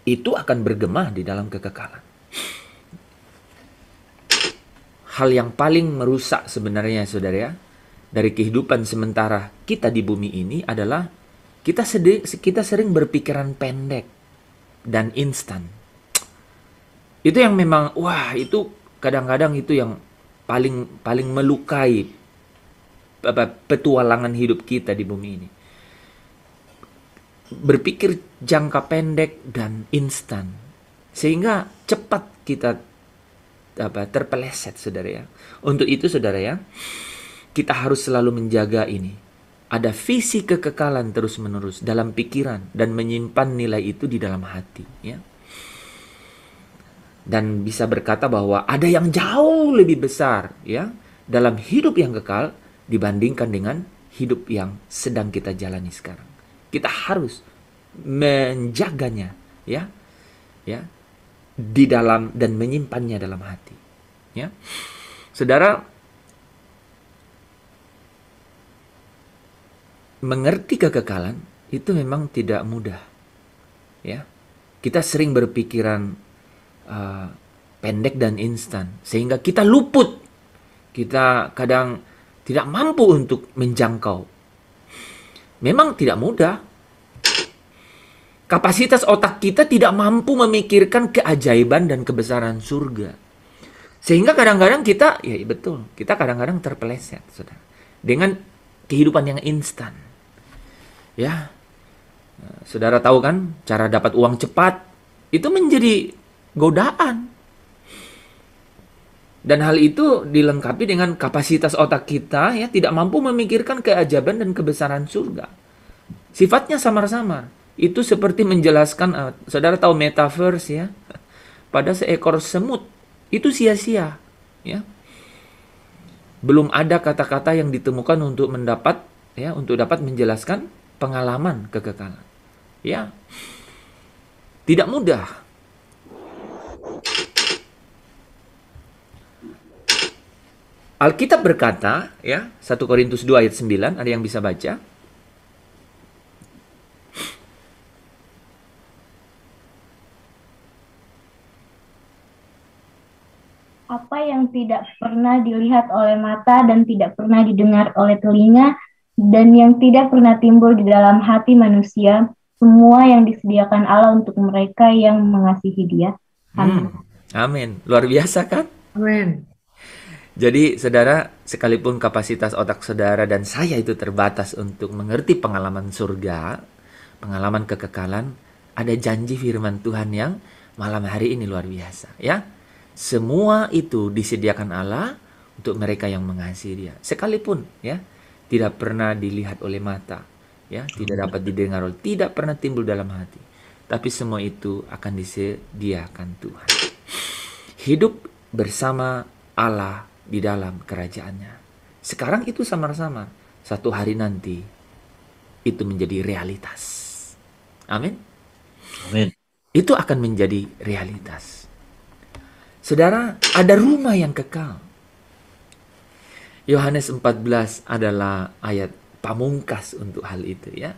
itu akan bergema di dalam kekekalan. Hal yang paling merusak sebenarnya, saudara ya, dari kehidupan sementara kita di bumi ini adalah kita sering berpikiran pendek dan instan. Itu yang memang, wah, itu kadang-kadang itu yang paling melukai petualangan hidup kita di bumi ini. Berpikir jangka pendek dan instan, sehingga cepat kita terpeleset, saudara ya. Untuk itu, saudara ya, kita harus selalu menjaga ini. Ada visi kekekalan terus-menerus dalam pikiran dan menyimpan nilai itu di dalam hati, ya. Dan bisa berkata bahwa ada yang jauh lebih besar, ya, dalam hidup yang kekal dibandingkan dengan hidup yang sedang kita jalani sekarang. Kita harus menjaganya, ya, ya, di dalam dan menyimpannya dalam hati, ya. Saudara, mengerti kekekalan itu memang tidak mudah, ya. Kita sering berpikiran pendek dan instan, sehingga kita luput. Kita kadang tidak mampu untuk menjangkau. Memang tidak mudah. Kapasitas otak kita tidak mampu memikirkan keajaiban dan kebesaran surga. Sehingga kadang-kadang kita, ya betul, kita kadang-kadang terpeleset, saudara, dengan kehidupan yang instan. Ya, saudara tahu kan, cara dapat uang cepat itu menjadi godaan. Dan hal itu dilengkapi dengan kapasitas otak kita, ya, tidak mampu memikirkan keajaiban dan kebesaran surga. Sifatnya samar-samar. Itu seperti menjelaskan, saudara tahu metaverse, ya, pada seekor semut. Itu sia-sia, ya. belum ada kata-kata yang ditemukan untuk dapat menjelaskan pengalaman kekekalan. Ya. Tidak mudah. Alkitab berkata, 1 Korintus 2 ayat 9, ada yang bisa baca? Apa yang tidak pernah dilihat oleh mata dan tidak pernah didengar oleh telinga dan yang tidak pernah timbul di dalam hati manusia, semua yang disediakan Allah untuk mereka yang mengasihi Dia. Amin. Amin. Luar biasa kan? Amin. Jadi saudara, sekalipun kapasitas otak saudara dan saya itu terbatas untuk mengerti pengalaman surga, pengalaman kekekalan, ada janji firman Tuhan yang malam hari ini luar biasa, ya. Semua itu disediakan Allah untuk mereka yang mengasihi Dia. Sekalipun tidak pernah dilihat oleh mata, tidak dapat didengar, tidak pernah timbul dalam hati. Tapi semua itu akan disediakan Tuhan. Hidup bersama Allah di dalam kerajaannya. Sekarang itu samar-samar. Satu hari nanti itu menjadi realitas. Amin. Amin. Itu akan menjadi realitas. Saudara, ada rumah yang kekal. Yohanes 14 adalah ayat pamungkas untuk hal itu, ya.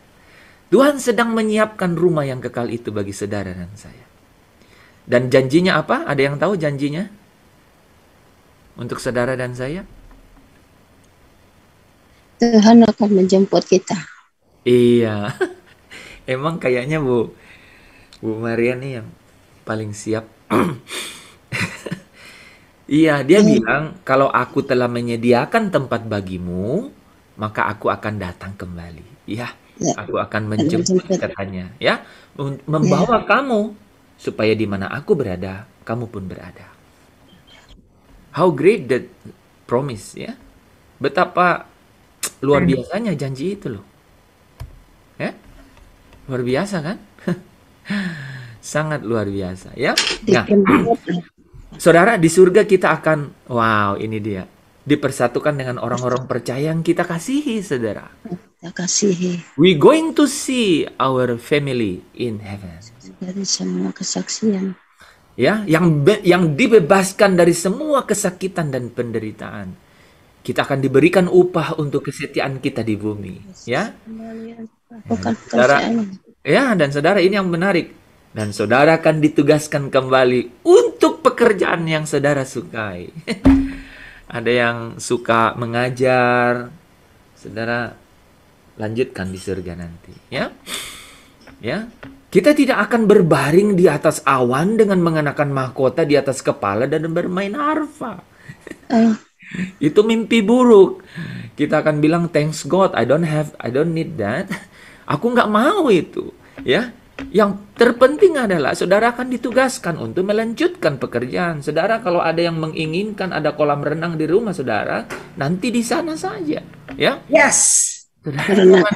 Tuhan sedang menyiapkan rumah yang kekal itu bagi saudara dan saya. Dan janjinya apa? Ada yang tahu janjinya? Untuk saudara dan saya? Tuhan akan menjemput kita. Iya. Emang kayaknya Bu Maria nih yang paling siap. Iya, dia bilang, kalau aku telah menyediakan tempat bagimu, maka aku akan datang kembali. Ya, aku akan menjemput katanya. Ya, membawa kamu supaya di mana aku berada, kamu pun berada. How great that promise, ya. Betapa luar biasanya janji itu loh. Ya, luar biasa kan? Sangat luar biasa, ya. Nah, saudara, di surga kita akan, wow, ini dia, dipersatukan dengan orang-orang percaya yang kita kasihi, saudara. Kita kasihi. We going to see our family in heaven. Dari semua kesaksian. Ya, yang dibebaskan dari semua kesakitan dan penderitaan. Kita akan diberikan upah untuk kesetiaan kita di bumi, ya. Saudara, ya, dan saudara, ini yang menarik. Dan saudara akan ditugaskan kembali untuk pekerjaan yang saudara sukai. Ada yang suka mengajar, saudara lanjutkan di surga nanti, ya. Ya. Kita tidak akan berbaring di atas awan dengan mengenakan mahkota di atas kepala dan bermain harfa. Itu mimpi buruk. Kita akan bilang thanks God, I don't need that. Aku nggak mau itu, ya. Yang terpenting adalah saudara akan ditugaskan untuk melanjutkan pekerjaan. Saudara, kalau ada yang menginginkan ada kolam renang di rumah saudara, nanti di sana saja, ya. Yes. Saudara,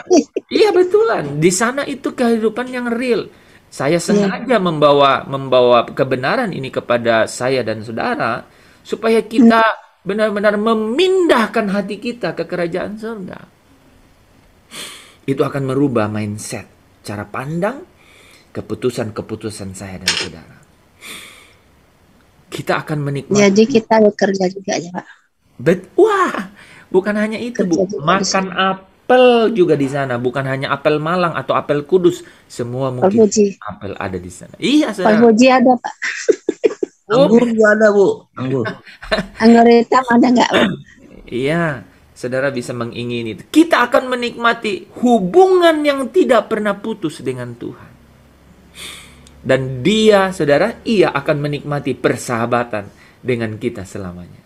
iya betulan. Di sana itu kehidupan yang real. Saya sengaja membawa kebenaran ini kepada saya dan saudara supaya kita benar-benar memindahkan hati kita ke kerajaan surga. Itu akan merubah mindset, cara pandang, keputusan-keputusan saya dan saudara. Kita akan menikmati. Jadi kita bekerja juga ya, Pak. Wah, bukan hanya itu, Bu. Makan apel juga di sana, bukan hanya apel Malang atau apel Kudus, semua mungkin apel ada di sana. Iya, saudara. Apel Fuji ada, Pak. Anggur juga ada, Bu. Anggur. Anggur hitam ada nggak, Bu? Iya. Saudara bisa mengingini itu. Kita akan menikmati hubungan yang tidak pernah putus dengan Tuhan. Dan dia, saudara, ia akan menikmati persahabatan dengan kita selamanya.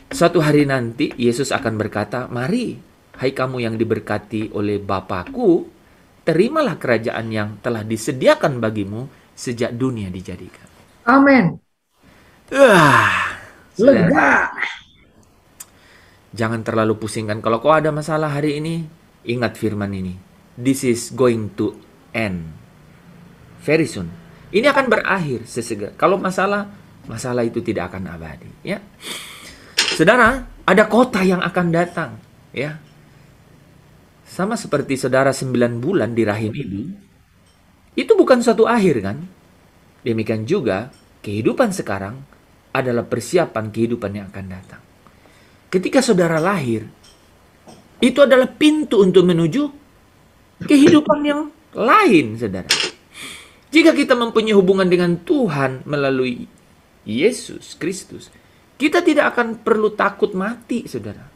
Suatu hari nanti, Yesus akan berkata, mari, hai kamu yang diberkati oleh Bapakku, terimalah kerajaan yang telah disediakan bagimu sejak dunia dijadikan. Amin. Lega. Jangan terlalu pusingkan. Kalau kau ada masalah hari ini, ingat firman ini. This is going to end very soon. Ini akan berakhir sesegera. Kalau masalah masalah itu tidak akan abadi, ya. Saudara, ada kota yang akan datang, ya. Sama seperti saudara 9 bulan di rahim ibu, itu bukan suatu akhir kan? Demikian juga kehidupan sekarang adalah persiapan kehidupan yang akan datang. Ketika saudara lahir, itu adalah pintu untuk menuju kehidupan yang lain, saudara. Jika kita mempunyai hubungan dengan Tuhan melalui Yesus Kristus, kita tidak akan perlu takut mati, saudara.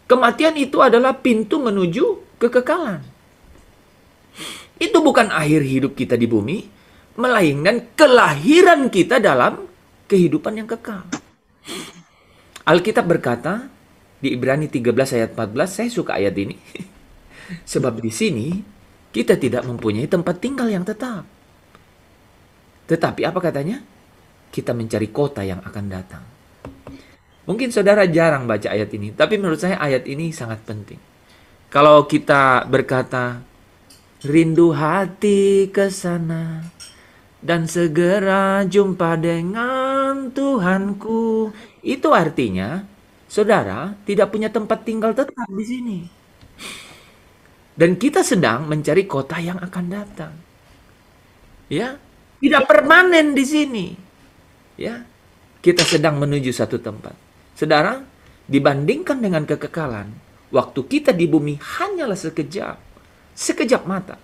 Kematian itu adalah pintu menuju kekekalan. Itu bukan akhir hidup kita di bumi, melainkan kelahiran kita dalam kehidupan yang kekal. Alkitab berkata di Ibrani 13 ayat 14, saya suka ayat ini. Sebab di sini kita tidak mempunyai tempat tinggal yang tetap. Tetapi apa katanya? Kita mencari kota yang akan datang. Mungkin saudara jarang baca ayat ini, tapi menurut saya ayat ini sangat penting. Kalau kita berkata, rindu hati ke sana dan segera jumpa dengan Tuhanku, itu artinya saudara tidak punya tempat tinggal tetap di sini. Dan kita sedang mencari kota yang akan datang. Ya, tidak permanen di sini. Ya, kita sedang menuju satu tempat. Saudara, dibandingkan dengan kekekalan, waktu kita di bumi hanyalah sekejap mata.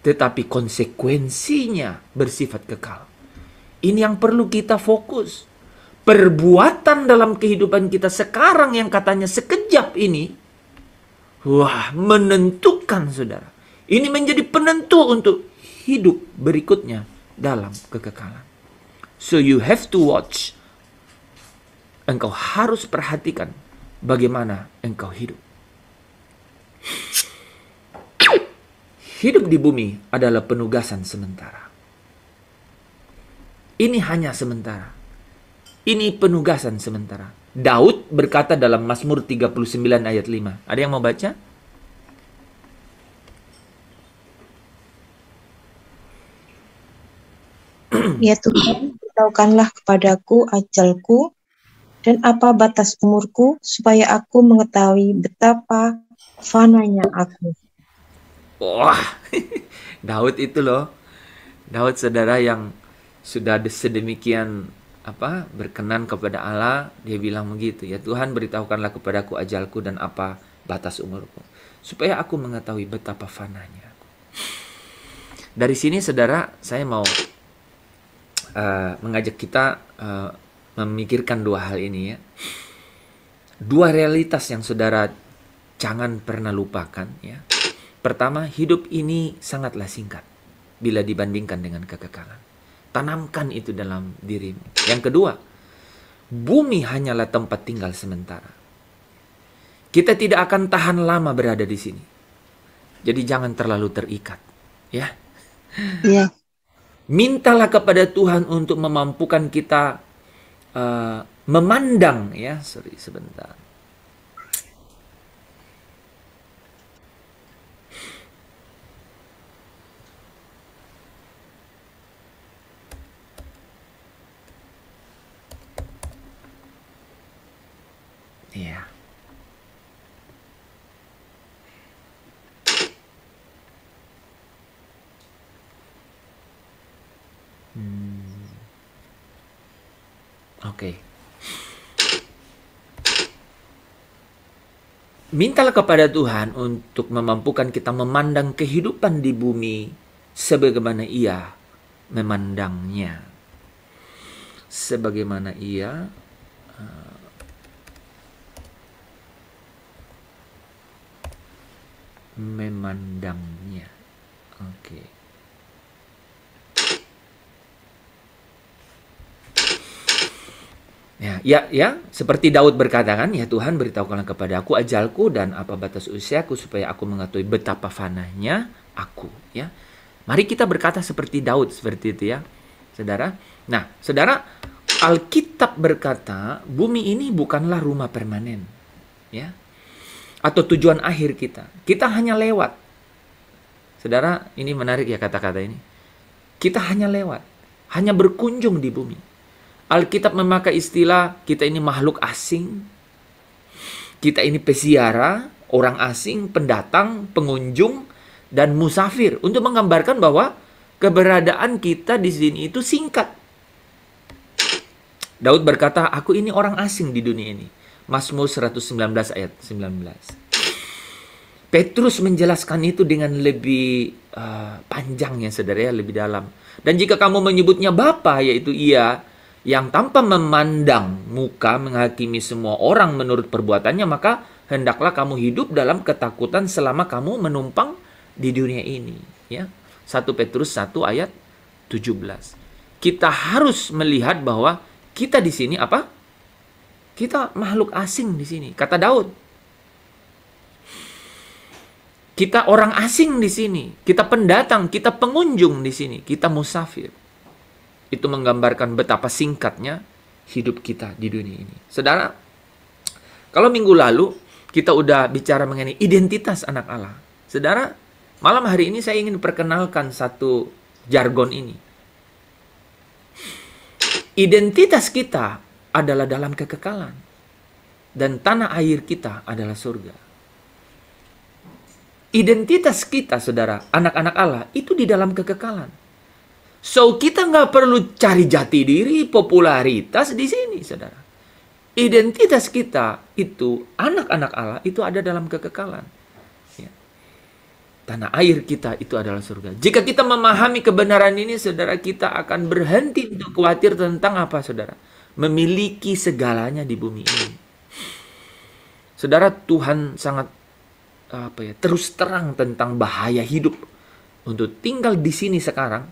Tetapi konsekuensinya bersifat kekal. Ini yang perlu kita fokus. Perbuatan dalam kehidupan kita sekarang yang katanya sekejap ini, wah, menentukan, saudara. Ini menjadi penentu untuk hidup berikutnya dalam kekekalan. So you have to watch. Engkau harus perhatikan bagaimana engkau hidup. Hidup di bumi adalah penugasan sementara. Ini hanya sementara. Ini penugasan sementara. Daud berkata dalam Mazmur 39 ayat 5. Ada yang mau baca? Ya Tuhan, beritahukanlah kepadaku ajalku dan apa batas umurku, supaya aku mengetahui betapa fananya aku. Wah, Daud itu loh. Daud saudara yang sudah sedemikian berkenan kepada Allah, dia bilang begitu, ya Tuhan beritahukanlah kepadaku ajalku dan apa batas umurku, supaya aku mengetahui betapa fananya aku. Dari sini saudara, saya mau mengajak kita memikirkan dua hal ini, ya. Dua realitas yang saudara jangan pernah lupakan, ya. Pertama, hidup ini sangatlah singkat bila dibandingkan dengan kekekalan. Tanamkan itu dalam dirimu. Yang kedua, bumi hanyalah tempat tinggal sementara. Kita tidak akan tahan lama berada di sini. Jadi jangan terlalu terikat, ya. Iya. Mintalah kepada Tuhan untuk memampukan kita memandang, ya. Sebentar. Iya. Oke. Mintalah kepada Tuhan untuk memampukan kita memandang kehidupan di bumi sebagaimana Ia memandangnya. Sebagaimana Ia memandangnya. Oke. Ya, seperti Daud berkata kan, ya Tuhan beritahukanlah kepada aku ajalku dan apa batas usiaku supaya aku mengetahui betapa fananya aku, ya. Mari kita berkata seperti Daud seperti itu, ya, saudara. Nah, saudara, Alkitab berkata bumi ini bukanlah rumah permanen, ya, atau tujuan akhir kita. Kita hanya lewat. Saudara, ini menarik ya kata-kata ini. Kita hanya lewat, hanya berkunjung di bumi. Alkitab memakai istilah kita ini makhluk asing, kita ini peziarah, orang asing, pendatang, pengunjung, dan musafir, untuk menggambarkan bahwa keberadaan kita di sini itu singkat. Daud berkata, aku ini orang asing di dunia ini. Mazmur 119 ayat 19. Petrus menjelaskan itu dengan lebih panjang ya saudara, ya, lebih dalam. Dan jika kamu menyebutnya Bapa, yaitu Ia yang tanpa memandang muka menghakimi semua orang menurut perbuatannya, maka hendaklah kamu hidup dalam ketakutan selama kamu menumpang di dunia ini, ya. 1 Petrus 1 ayat 17. Kita harus melihat bahwa kita di sini apa? Kita makhluk asing di sini. Kata Daud, kita orang asing di sini, kita pendatang, kita pengunjung di sini, kita musafir. Itu menggambarkan betapa singkatnya hidup kita di dunia ini. Saudara, kalau minggu lalu kita udah bicara mengenai identitas anak Allah. Saudara, malam hari ini saya ingin perkenalkan satu jargon ini. Identitas kita adalah dalam kekekalan. Dan tanah air kita adalah surga. Identitas kita, saudara, anak-anak Allah, itu di dalam kekekalan. So, kita nggak perlu cari jati diri, popularitas di sini, saudara. Identitas kita itu, anak-anak Allah, itu ada dalam kekekalan. Ya. Tanah air kita itu adalah surga. Jika kita memahami kebenaran ini, saudara, kita akan berhenti untuk khawatir tentang apa, saudara? Memiliki segalanya di bumi ini. Saudara, Tuhan sangat terus terang tentang bahaya hidup untuk tinggal di sini sekarang,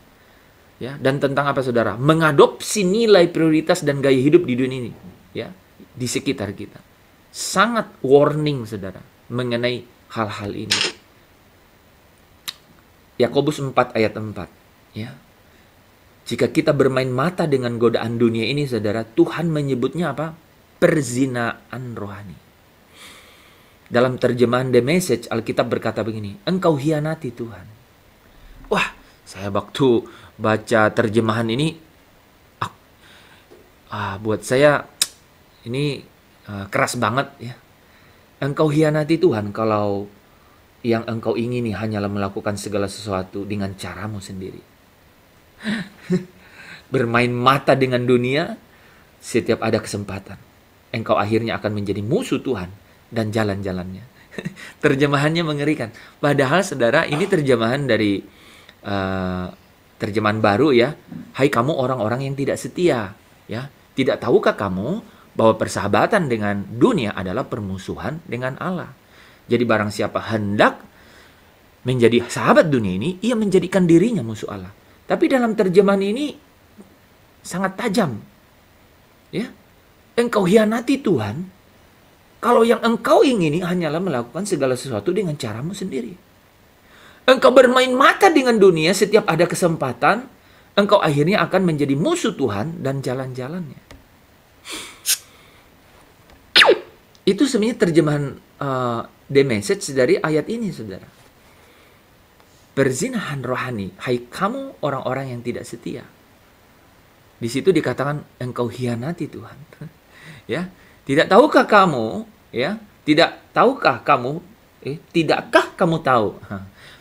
ya, dan tentang apa, saudara? Mengadopsi nilai prioritas dan gaya hidup di dunia ini, ya, di sekitar kita. Sangat warning, saudara, mengenai hal-hal ini. Yakobus 4 ayat 4, ya. Jika kita bermain mata dengan godaan dunia ini, saudara, Tuhan menyebutnya apa? Perzinaan rohani. Dalam terjemahan The Message, Alkitab berkata begini, engkau hianati Tuhan. Wah, saya waktu baca terjemahan ini, buat saya ini keras banget, ya. Engkau hianati Tuhan kalau yang engkau ingini hanyalah melakukan segala sesuatu dengan caramu sendiri. Bermain mata dengan dunia setiap ada kesempatan. Engkau akhirnya akan menjadi musuh Tuhan dan jalan-jalannya. Terjemahannya mengerikan. Padahal, saudara, ini terjemahan dari terjemahan baru, ya. Hai kamu orang-orang yang tidak setia, ya. Tidak tahukah kamu bahwa persahabatan dengan dunia adalah permusuhan dengan Allah? Jadi barang siapa hendak menjadi sahabat dunia ini, ia menjadikan dirinya musuh Allah. Tapi dalam terjemahan ini sangat tajam, ya. Engkau hianati Tuhan kalau yang engkau ingini hanyalah melakukan segala sesuatu dengan caramu sendiri. Engkau bermain mata dengan dunia setiap ada kesempatan, engkau akhirnya akan menjadi musuh Tuhan dan jalan-jalannya. Itu sebenarnya terjemahan The Message dari ayat ini, saudara. Perzinahan rohani, hai kamu orang-orang yang tidak setia. Di situ dikatakan engkau hianati Tuhan. Ya, tidak tahukah kamu, ya? Tidak tahukah kamu, tidakkah kamu tahu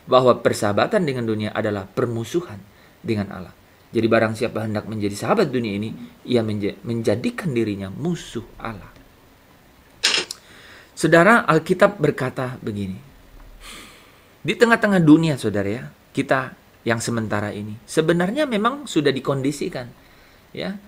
bahwa persahabatan dengan dunia adalah permusuhan dengan Allah. Jadi barang siapa hendak menjadi sahabat dunia ini, ia menjadikan dirinya musuh Allah. Saudara, Alkitab berkata begini. Di tengah-tengah dunia, saudara, ya, kita yang sementara ini sebenarnya memang sudah dikondisikan, ya.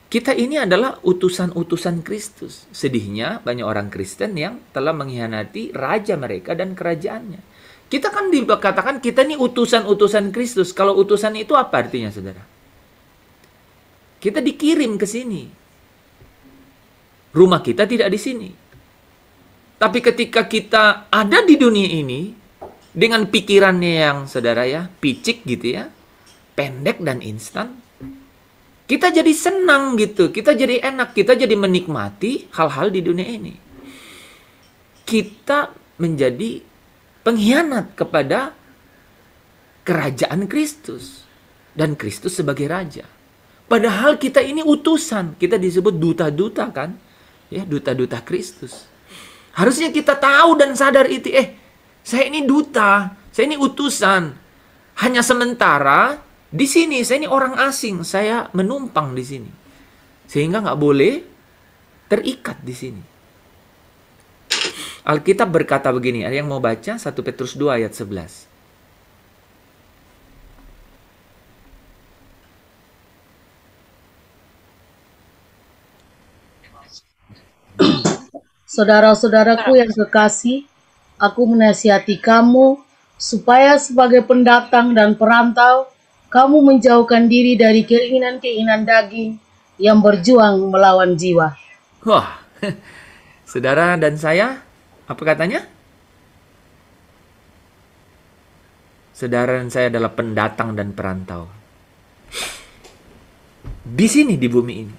Kita ini adalah utusan-utusan Kristus. Sedihnya banyak orang Kristen yang telah mengkhianati raja mereka dan kerajaannya. Kita kan dikatakan kita ini utusan-utusan Kristus. Kalau utusan itu apa artinya, saudara? Kita dikirim ke sini. Rumah kita tidak di sini. Tapi ketika kita ada di dunia ini dengan pikirannya yang, saudara, ya, picik gitu, ya, pendek dan instan, kita jadi senang gitu, kita jadi enak, kita jadi menikmati hal-hal di dunia ini. Kita menjadi pengkhianat kepada kerajaan Kristus dan Kristus sebagai raja. Padahal kita ini utusan. Kita disebut duta-duta kan? Ya, duta-duta Kristus. Harusnya kita tahu dan sadar itu. Saya ini duta. Saya ini utusan. Hanya sementara di sini. Saya ini orang asing. Saya menumpang di sini. Sehingga nggak boleh terikat di sini. Alkitab berkata begini. Ada yang mau baca? 1 Petrus 2 ayat 11. Saudara-saudaraku yang kekasih, aku menasihati kamu supaya sebagai pendatang dan perantau, kamu menjauhkan diri dari keinginan-keinginan daging yang berjuang melawan jiwa. Wah, saudara dan saya, apa katanya? Saudara dan saya adalah pendatang dan perantau. Di sini, di bumi ini.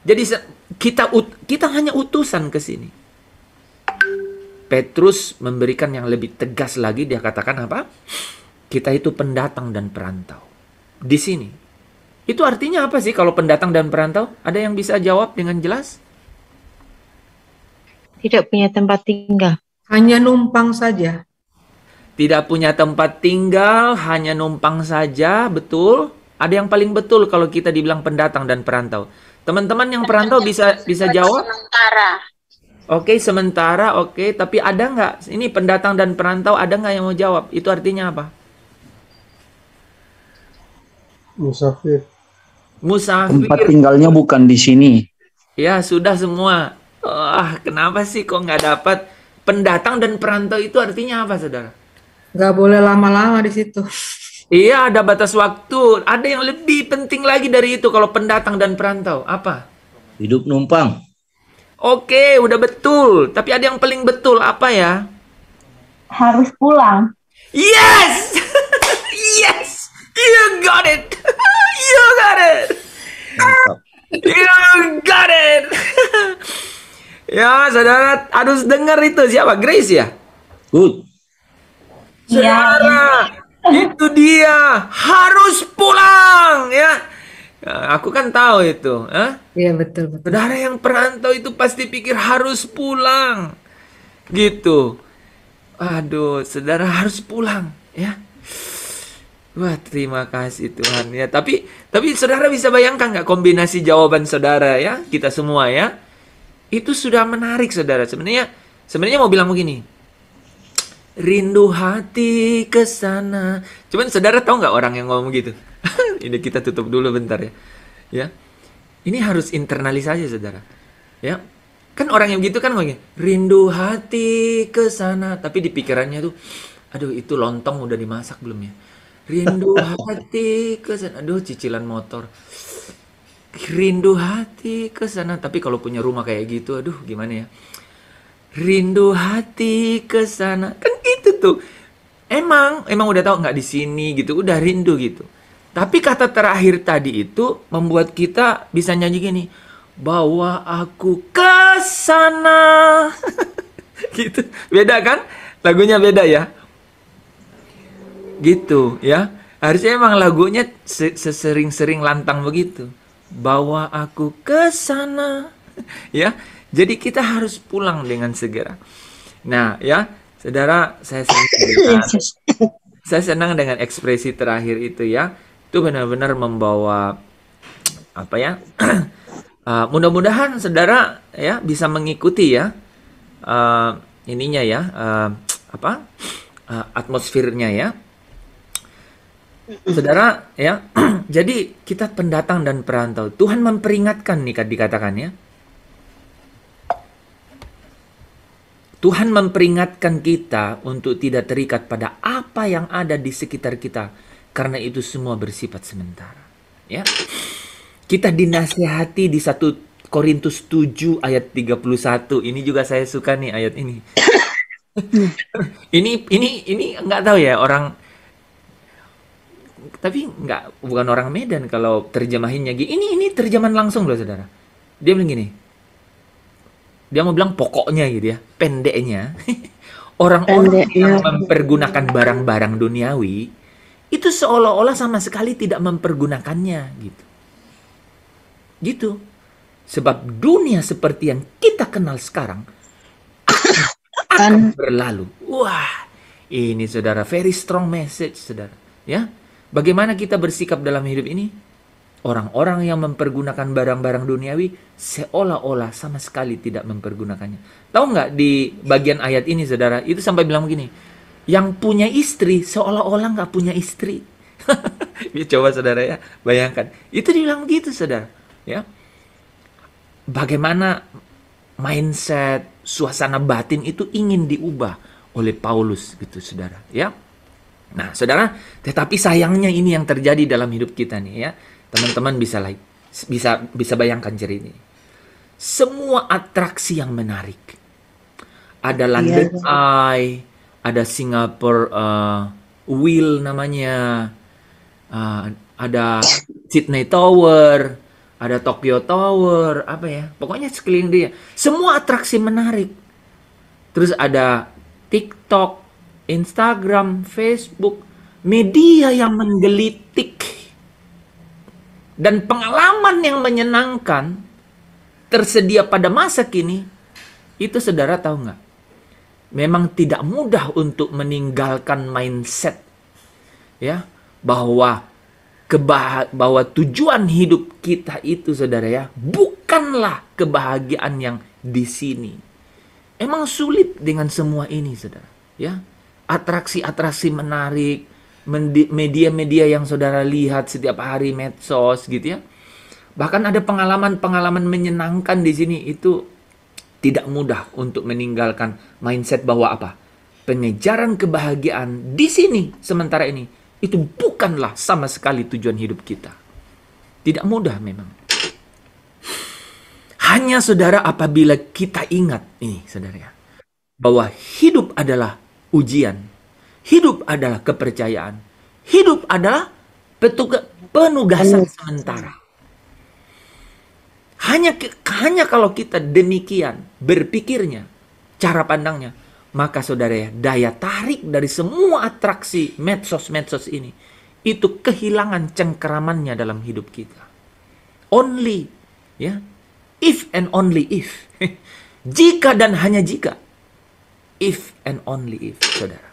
Jadi kita hanya utusan ke sini. Petrus memberikan yang lebih tegas lagi. Dia katakan apa? Kita itu pendatang dan perantau. Di sini. Itu artinya apa sih kalau pendatang dan perantau? Ada yang bisa jawab dengan jelas? Tidak punya tempat tinggal. Hanya numpang saja. Tidak punya tempat tinggal, hanya numpang saja. Betul? Ada yang paling betul kalau kita dibilang pendatang dan perantau. Teman-teman yang perantau bisa jawab? Sementara. Oke, sementara, oke. Tapi ada nggak? Ini pendatang dan perantau, ada nggak yang mau jawab? Itu artinya apa? Musafir. Musafir. Tempat tinggalnya bukan di sini. Ya, sudah semua. Kenapa sih kok nggak dapat? Pendatang dan perantau itu artinya apa, saudara? Nggak boleh lama-lama di situ. Iya, ada batas waktu. Ada yang lebih penting lagi dari itu kalau pendatang dan perantau. Apa? Hidup numpang. Oke, udah betul. Tapi ada yang paling betul. Apa ya? Harus pulang. Yes! Yes! You got it! You got it! Mantap. You got it! Ya, saudara harus dengar itu. Siapa? Grace ya? Good. Saudara, itu dia. Harus pulang, ya. Aku kan tahu itu. Iya, betul. Saudara yang perantau itu pasti pikir harus pulang. Gitu. Aduh, saudara harus pulang, ya. Wah, terima kasih Tuhan, ya. Tapi saudara bisa bayangkan nggak kombinasi jawaban saudara, ya? Kita semua, ya. Itu sudah menarik, saudara. Sebenarnya mau bilang begini. Rindu hati ke sana. Cuman saudara tahu nggak orang yang ngomong gitu? Ini kita tutup dulu bentar ya. Ya. Ini harus internalisasi, saudara. Ya. Kan orang yang gitu kan ngomongnya, rindu hati ke sana, tapi di pikirannya tuh, aduh itu lontong udah dimasak belum ya? Rindu hati ke sana. Aduh, cicilan motor. Rindu hati ke sana. Tapi kalau punya rumah kayak gitu, aduh gimana ya? Rindu hati ke sana. Kan gitu tuh. Emang udah tahu nggak di sini gitu, udah rindu gitu. Tapi kata terakhir tadi itu membuat kita bisa nyanyi gini. Bawa aku ke sana. Gitu. Beda kan? Lagunya beda ya? Gitu ya. Harusnya emang lagunya sesering-sering lantang begitu. Bawa aku ke sana. Ya. Jadi kita harus pulang dengan segera. Nah, ya, saudara, saya senang dengan ekspresi terakhir itu ya. Itu benar-benar membawa apa ya? Mudah-mudahan saudara ya bisa mengikuti ya ininya ya atmosfernya ya. Saudara ya. Jadi kita pendatang dan perantau. Tuhan memperingatkan nih dikatakan ya. Tuhan memperingatkan kita untuk tidak terikat pada apa yang ada di sekitar kita. Karena itu semua bersifat sementara. Ya. Kita dinasihati di 1 Korintus 7 ayat 31. Ini juga saya suka nih ayat ini. ini nggak tahu ya orang. Tapi bukan orang Medan kalau terjemahinnya gini. Ini terjemahan langsung loh saudara. Dia bilang gini. Dia mau bilang pokoknya gitu ya, pendeknya. Orang-orang yang mempergunakan barang-barang duniawi, itu seolah-olah sama sekali tidak mempergunakannya gitu. Gitu. Sebab dunia seperti yang kita kenal sekarang akan berlalu. Wah, ini saudara, very strong message, saudara. Ya, bagaimana kita bersikap dalam hidup ini? Orang-orang yang mempergunakan barang-barang duniawi seolah-olah sama sekali tidak mempergunakannya. Tahu nggak di bagian ayat ini, saudara, itu sampai bilang begini, yang punya istri seolah-olah nggak punya istri. Ya, coba saudara ya, bayangkan. Itu dibilang gitu, saudara. Ya, bagaimana mindset, suasana batin itu ingin diubah oleh Paulus, gitu, saudara. Ya, nah, saudara, tetapi sayangnya ini yang terjadi dalam hidup kita nih, ya. Teman-teman bisa bayangkan cerita ini. Semua atraksi yang menarik. Ada London Eye, ada Singapore Wheel namanya, ada Sydney Tower, ada Tokyo Tower, apa ya? Pokoknya sekeliling dia. Semua atraksi menarik. Terus ada TikTok, Instagram, Facebook, media yang menggelitik. Dan pengalaman yang menyenangkan tersedia pada masa kini, itu saudara tahu nggak? Memang tidak mudah untuk meninggalkan mindset, ya, bahwa tujuan hidup kita itu, saudara ya, bukanlah kebahagiaan yang di sini. Emang sulit dengan semua ini, saudara. Ya, atraksi-atraksi menarik, media-media yang saudara lihat setiap hari, medsos gitu ya. Bahkan ada pengalaman-pengalaman menyenangkan di sini, itu tidak mudah untuk meninggalkan mindset bahwa apa? Pengejaran kebahagiaan di sini sementara ini itu bukanlah sama sekali tujuan hidup kita. Tidak mudah memang. Hanya saudara apabila kita ingat ini, saudara ya, bahwa hidup adalah ujian. Hidup adalah kepercayaan. Hidup adalah penugasan sementara. Hanya kalau kita demikian berpikirnya, cara pandangnya, maka saudara ya, daya tarik dari semua atraksi medsos-medsos ini, itu kehilangan cengkeramannya dalam hidup kita. Only, ya, if and only if. Jika dan hanya jika. If and only if, saudara.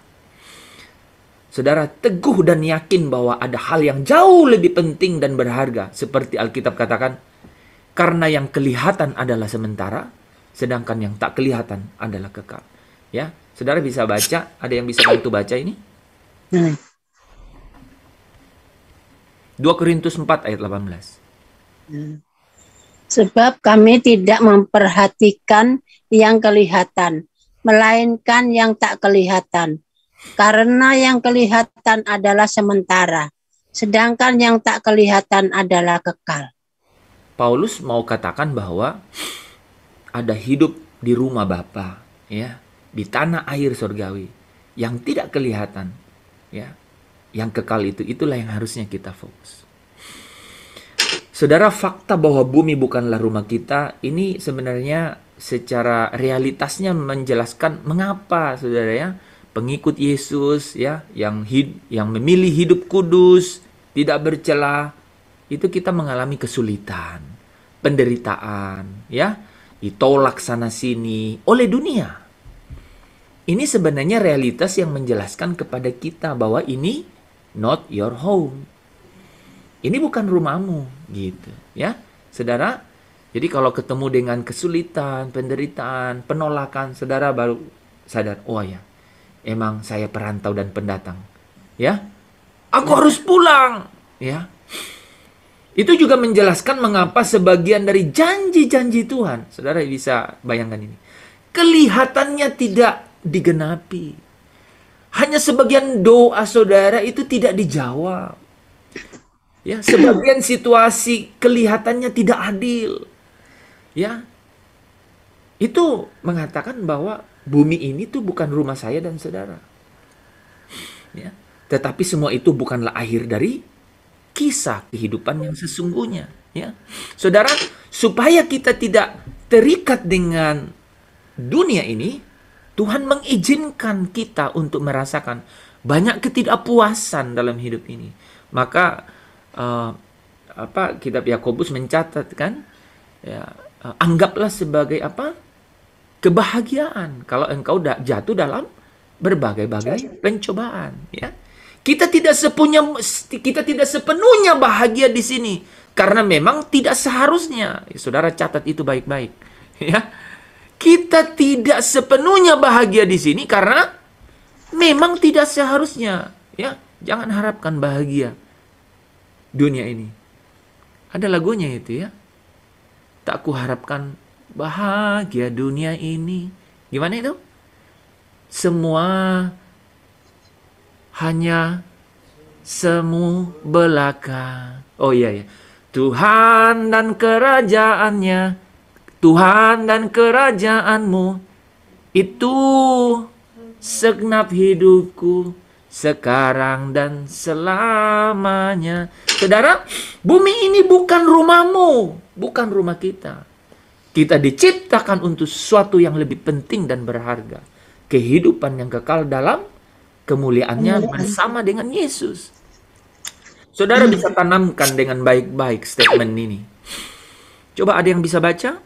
Saudara teguh dan yakin bahwa ada hal yang jauh lebih penting dan berharga. Seperti Alkitab katakan, karena yang kelihatan adalah sementara, sedangkan yang tak kelihatan adalah kekal. Ya, saudara bisa baca, ada yang bisa bantu baca ini? 2 Korintus 4 ayat 18. Sebab kami tidak memperhatikan yang kelihatan, melainkan yang tak kelihatan. Karena yang kelihatan adalah sementara, sedangkan yang tak kelihatan adalah kekal. Paulus mau katakan bahwa ada hidup di rumah Bapa, ya, di tanah air surgawi yang tidak kelihatan, ya, yang kekal itulah yang harusnya kita fokus. Saudara, fakta bahwa bumi bukanlah rumah kita ini sebenarnya secara realitasnya menjelaskan mengapa, saudara ya, pengikut Yesus ya yang memilih hidup kudus, tidak bercela, itu kita mengalami kesulitan, penderitaan, ya, ditolak sana sini oleh dunia. Ini sebenarnya realitas yang menjelaskan kepada kita bahwa ini not your home. Ini bukan rumahmu, gitu, ya. Saudara, jadi kalau ketemu dengan kesulitan, penderitaan, penolakan, saudara baru sadar, oh ya, emang saya perantau dan pendatang, ya. Aku harus pulang, ya. Itu juga menjelaskan mengapa sebagian dari janji-janji Tuhan, saudara bisa bayangkan ini, kelihatannya tidak digenapi. Hanya sebagian doa saudara itu tidak dijawab. Ya, sebagian situasi kelihatannya tidak adil. Ya. Itu mengatakan bahwa bumi ini tuh bukan rumah saya dan saudara. Ya. Tetapi semua itu bukanlah akhir dari kisah kehidupan yang sesungguhnya, ya. Saudara, supaya kita tidak terikat dengan dunia ini, Tuhan mengizinkan kita untuk merasakan banyak ketidakpuasan dalam hidup ini. Maka kitab Yakobus mencatat kan, ya, anggaplah sebagai apa? Kebahagiaan kalau engkau jatuh dalam berbagai-bagai pencobaan, ya. Kita tidak sepenuhnya bahagia di sini karena memang tidak seharusnya. Ya, saudara catat itu baik-baik, ya. Kita tidak sepenuhnya bahagia di sini karena memang tidak seharusnya, ya. Jangan harapkan bahagia dunia ini. Ada lagunya itu, ya. Tak kuharapkan bahagia dunia ini. Gimana itu? Semua hanya semu belaka. Oh iya ya. Tuhan dan kerajaannya, Tuhan dan kerajaanmu, itu segenap hidupku sekarang dan selamanya. Saudara, bumi ini bukan rumahmu, bukan rumah kita. Kita diciptakan untuk sesuatu yang lebih penting dan berharga. Kehidupan yang kekal dalam kemuliaannya bersama dengan Yesus. Saudara bisa tanamkan dengan baik-baik statement ini. Coba ada yang bisa baca?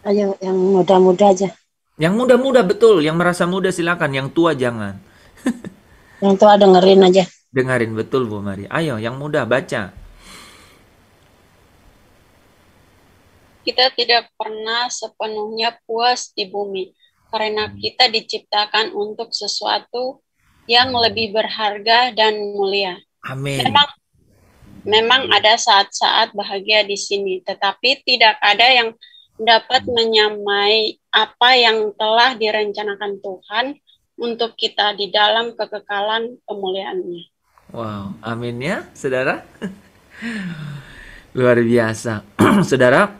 Ayo, yang muda-muda aja. Yang muda-muda betul, yang merasa muda silakan, yang tua jangan. Yang tua dengerin aja. Dengerin betul Bu Mari. Ayo, yang muda baca. Kita tidak pernah sepenuhnya puas di bumi, karena kita diciptakan untuk sesuatu yang lebih berharga dan mulia. Amin. Memang ada saat-saat bahagia di sini, tetapi tidak ada yang dapat menyamai apa yang telah direncanakan Tuhan untuk kita di dalam kekekalan kemuliaan-Nya. Wow, amin ya, saudara. Luar biasa. Saudara,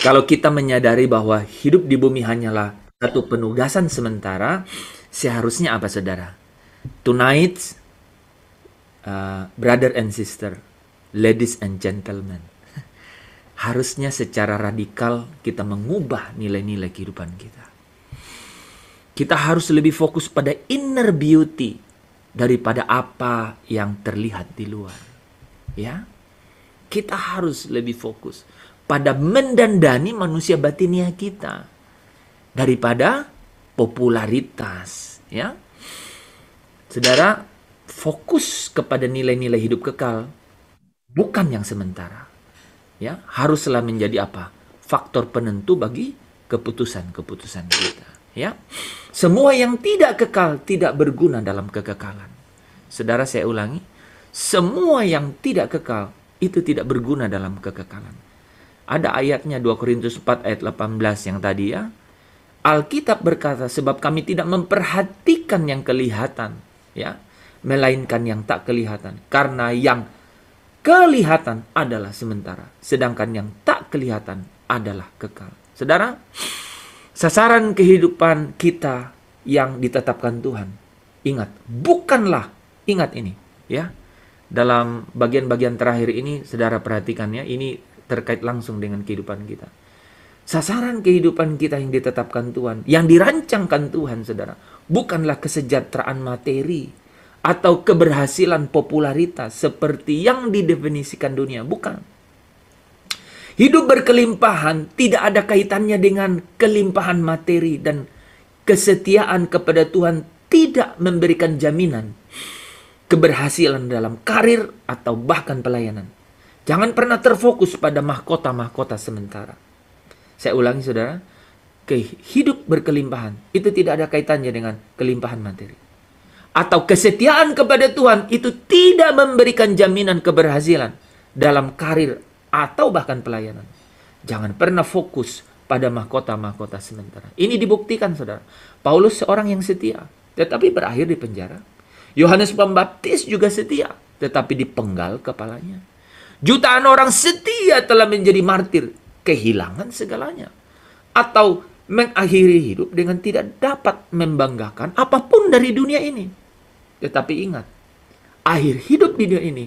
kalau kita menyadari bahwa hidup di bumi hanyalah satu penugasan sementara, seharusnya apa, saudara? Tonight, brother and sister, ladies and gentlemen, harusnya secara radikal kita mengubah nilai-nilai kehidupan kita. Kita harus lebih fokus pada inner beauty daripada apa yang terlihat di luar. Ya, kita harus lebih fokus pada mendandani manusia batinia kita daripada popularitas. Ya, saudara, fokus kepada nilai-nilai hidup kekal, bukan yang sementara. Ya, haruslah menjadi apa? Faktor penentu bagi keputusan-keputusan kita. Ya, semua yang tidak kekal tidak berguna dalam kekekalan. Saudara, saya ulangi, semua yang tidak kekal itu tidak berguna dalam kekekalan. Ada ayatnya 2 Korintus 4 ayat 18 yang tadi, ya. Alkitab berkata, sebab kami tidak memperhatikan yang kelihatan, ya, melainkan yang tak kelihatan. Karena yang kelihatan adalah sementara, sedangkan yang tak kelihatan adalah kekal. Saudara, sasaran kehidupan kita yang ditetapkan Tuhan, ingat, bukanlah, ingat ini, ya. Dalam bagian-bagian terakhir ini, saudara perhatikan, ya, ini terkait langsung dengan kehidupan kita. Sasaran kehidupan kita yang ditetapkan Tuhan, yang dirancangkan Tuhan, saudara, bukanlah kesejahteraan materi atau keberhasilan popularitas seperti yang didefinisikan dunia, bukan. Hidup berkelimpahan tidak ada kaitannya dengan kelimpahan materi, dan kesetiaan kepada Tuhan tidak memberikan jaminan keberhasilan dalam karir atau bahkan pelayanan. Jangan pernah terfokus pada mahkota-mahkota sementara. Saya ulangi, saudara, hidup berkelimpahan itu tidak ada kaitannya dengan kelimpahan materi. Atau kesetiaan kepada Tuhan itu tidak memberikan jaminan keberhasilan dalam karir atau bahkan pelayanan. Jangan pernah fokus pada mahkota-mahkota sementara. Ini dibuktikan, saudara. Paulus seorang yang setia, tetapi berakhir di penjara. Yohanes Pembaptis juga setia, tetapi dipenggal kepalanya. Jutaan orang setia telah menjadi martir, kehilangan segalanya. Atau mengakhiri hidup dengan tidak dapat membanggakan apapun dari dunia ini. Tetapi ingat, akhir hidup di dunia ini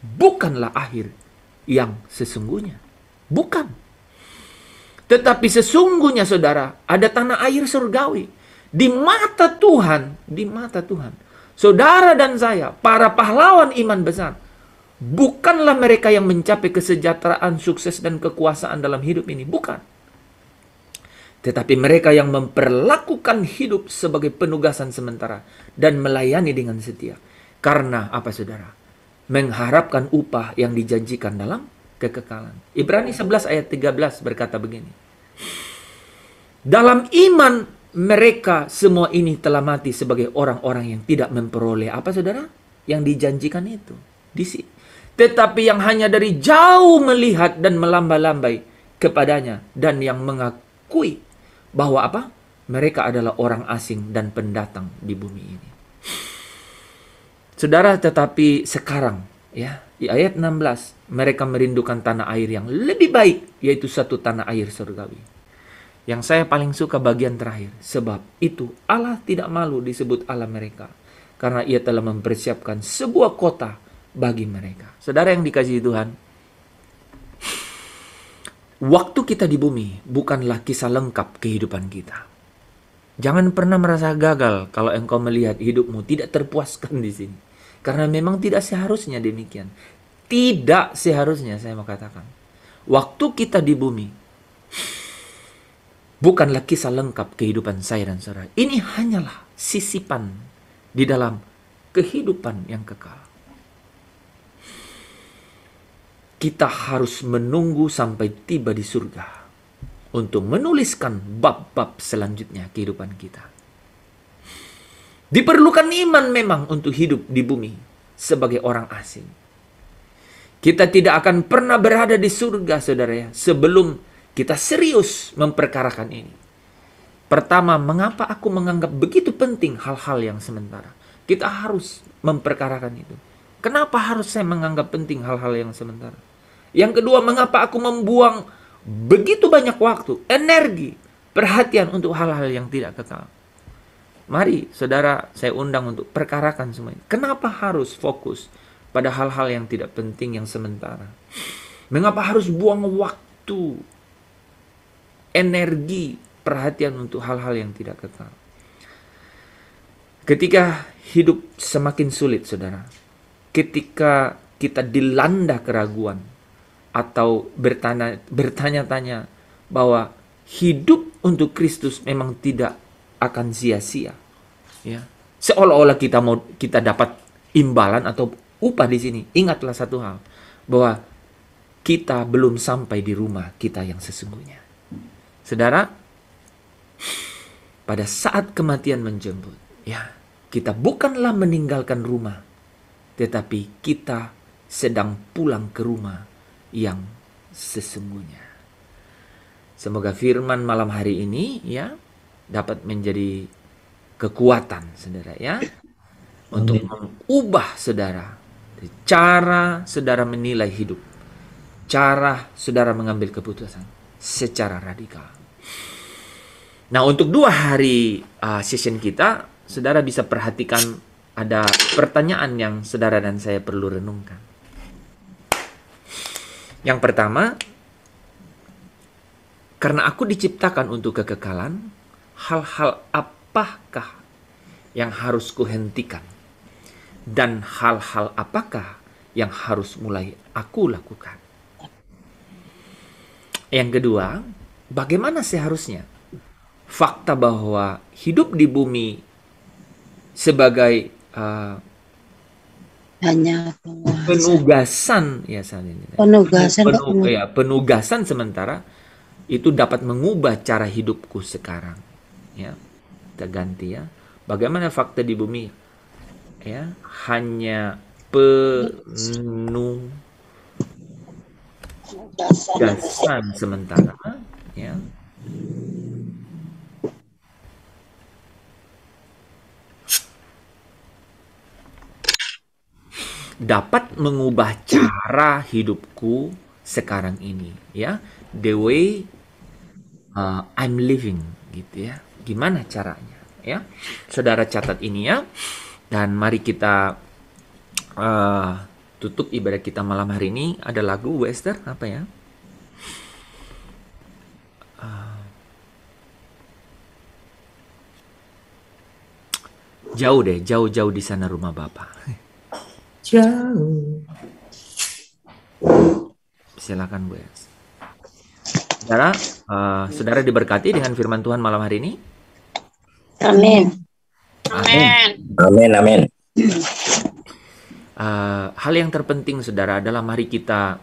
bukanlah akhir yang sesungguhnya. Bukan. Tetapi sesungguhnya, saudara, ada tanah air surgawi. Di mata Tuhan, saudara dan saya, para pahlawan iman besar, Bukanlah mereka yang mencapai kesejahteraan, sukses, dan kekuasaan dalam hidup ini. Bukan. Tetapi mereka yang memperlakukan hidup sebagai penugasan sementara dan melayani dengan setia. Karena apa, saudara? Mengharapkan upah yang dijanjikan dalam kekekalan. Ibrani 11 ayat 13 berkata begini. Dalam iman mereka semua ini telah mati sebagai orang-orang yang tidak memperoleh apa, saudara? Yang dijanjikan itu. Tetapi yang hanya dari jauh melihat dan melambai-lambai kepadanya dan yang mengakui bahwa apa? Mereka adalah orang asing dan pendatang di bumi ini. Saudara, tetapi sekarang ya, di ayat 16, mereka merindukan tanah air yang lebih baik, yaitu satu tanah air surgawi. Yang saya paling suka bagian terakhir, sebab itu Allah tidak malu disebut Allah mereka, karena Ia telah mempersiapkan sebuah kota bagi mereka. Saudara yang dikasihi Tuhan, waktu kita di bumi bukanlah kisah lengkap kehidupan kita. Jangan pernah merasa gagal kalau engkau melihat hidupmu tidak terpuaskan di sini. Karena memang tidak seharusnya demikian. Tidak seharusnya, saya mau katakan. Waktu kita di bumi bukanlah kisah lengkap kehidupan saya dan saudara. Ini hanyalah sisipan di dalam kehidupan yang kekal. Kita harus menunggu sampai tiba di surga untuk menuliskan bab-bab selanjutnya kehidupan kita. Diperlukan iman memang untuk hidup di bumi sebagai orang asing. Kita tidak akan pernah berada di surga, saudara ya, sebelum kita serius memperkarakan ini. Pertama, mengapa aku menganggap begitu penting hal-hal yang sementara? Kita harus memperkarakan itu. Kenapa harus saya menganggap penting hal-hal yang sementara? Yang kedua, mengapa aku membuang begitu banyak waktu, energi, perhatian untuk hal-hal yang tidak kekal? Mari, saudara, saya undang untuk perkarakan semua ini. Kenapa harus fokus pada hal-hal yang tidak penting, yang sementara? Mengapa harus buang waktu, energi, perhatian untuk hal-hal yang tidak kekal? Ketika hidup semakin sulit, saudara, ketika kita dilanda keraguan, atau bertanya-tanya bahwa hidup untuk Kristus memang tidak akan sia-sia, ya, seolah-olah kita dapat imbalan atau upah di sini. Ingatlah satu hal, bahwa kita belum sampai di rumah kita yang sesungguhnya. Saudara, pada saat kematian menjemput, ya, kita bukanlah meninggalkan rumah, tetapi kita sedang pulang ke rumah yang sesungguhnya. Semoga firman malam hari ini ya dapat menjadi kekuatan, saudara ya, untuk mengubah saudara cara saudara menilai hidup, cara saudara mengambil keputusan secara radikal. Nah, untuk 2 hari session kita, saudara bisa perhatikan ada pertanyaan yang saudara dan saya perlu renungkan. Yang pertama, karena aku diciptakan untuk kekekalan, hal-hal apakah yang harus kuhentikan? Dan hal-hal apakah yang harus mulai aku lakukan? Yang kedua, bagaimana seharusnya fakta bahwa hidup di bumi sebagai hanya penugasan ya penugasan sementara itu dapat mengubah cara hidupku sekarang, ya. Kita ganti ya, bagaimana fakta di bumi ya hanya penugasan sementara, ya. Dapat mengubah cara hidupku sekarang ini, ya, the way I'm living, gitu ya. Gimana caranya, ya? Saudara catat ini ya, dan mari kita tutup ibadah kita malam hari ini. Ada lagu Wester apa ya? Jauh deh, jauh-jauh di sana rumah Bapa. Jauh Silakan Bu Es. Saudara, saudara diberkati dengan firman Tuhan malam hari ini. Amin. Amin. Amin, amin. Hal yang terpenting saudara adalah mari kita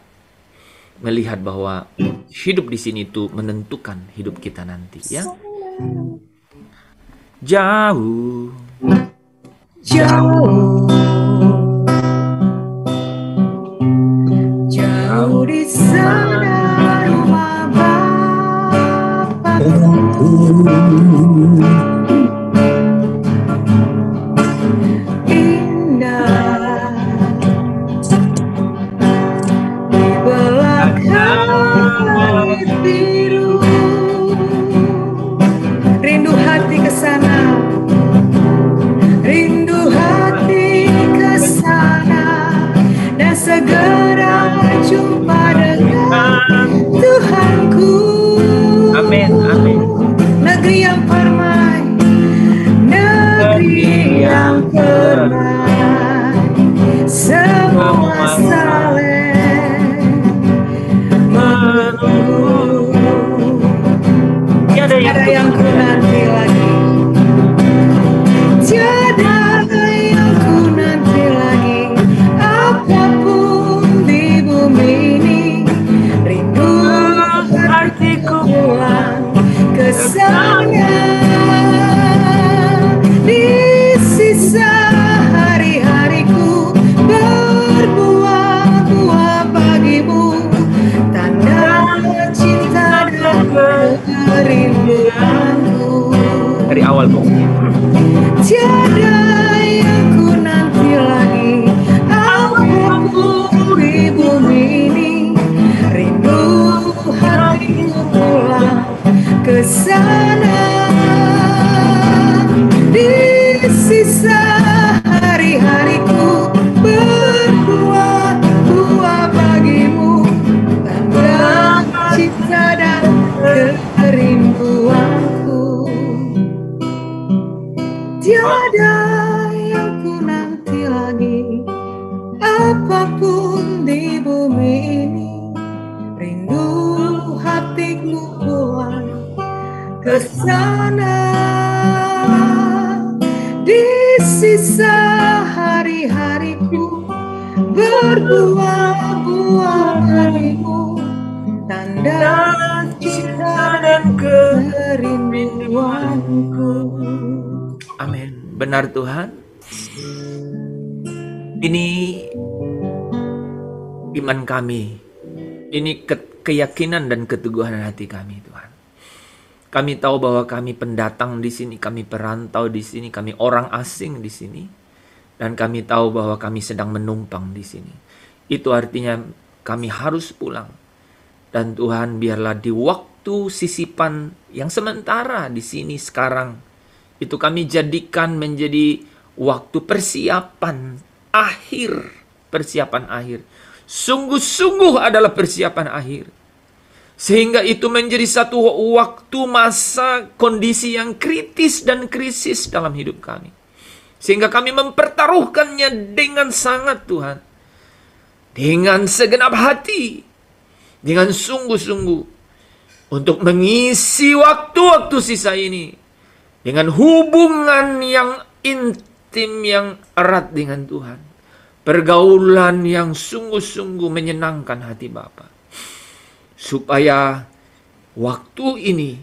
melihat bahwa hidup di sini itu menentukan hidup kita nanti, ya. Jauh di sana rumah Bapa. Indah di belakang langit biru. Rindu hati ke sana, rindu hati ke sana, dan segera jumpa dengan Tuhanku. Amin, amin. Negeri yang permai, negeri yang permai, semua saling menunggu. Tiada yang ku nanti lagi, tiada yang ku nanti lagi, apapun di bumi ini. Rindu hatiku pulang ke sana. Di sisa hari-hariku berbuah-buah bagimu, tanda cinta dan kerinduanku. Dari awal Bu. Tiada yang ku nanti lagi, apapun di bumi ini. Rindu hatiku pulang ke sana. Di sisa hari-hariku berbuah-buah bagimu, tanda cinta dan kerinduanku. Tiada yang ku nanti lagi, apapun di bumi ini. Rindu hatiku pulang ke sana. Di sisa hari-hariku berbuah-buah bagimu, tanda cinta dan kerinduanku. Amin. Benar Tuhan. Ini iman kami. Ini keyakinan dan keteguhan hati kami Tuhan. Kami tahu bahwa kami pendatang di sini, kami perantau di sini, kami orang asing di sini. Dan kami tahu bahwa kami sedang menumpang di sini. Itu artinya kami harus pulang. Dan Tuhan biarlah di waktu sisipan yang sementara di sini sekarang, itu kami jadikan menjadi waktu persiapan akhir. Persiapan akhir. Sungguh-sungguh adalah persiapan akhir. Sehingga itu menjadi satu waktu, masa, kondisi yang kritis dan krisis dalam hidup kami. Sehingga kami mempertaruhkannya dengan sangat Tuhan. Dengan segenap hati. Dengan sungguh-sungguh. Untuk mengisi waktu-waktu sisa ini. Dengan hubungan yang intim, yang erat dengan Tuhan. Pergaulan yang sungguh-sungguh menyenangkan hati Bapa. Supaya waktu ini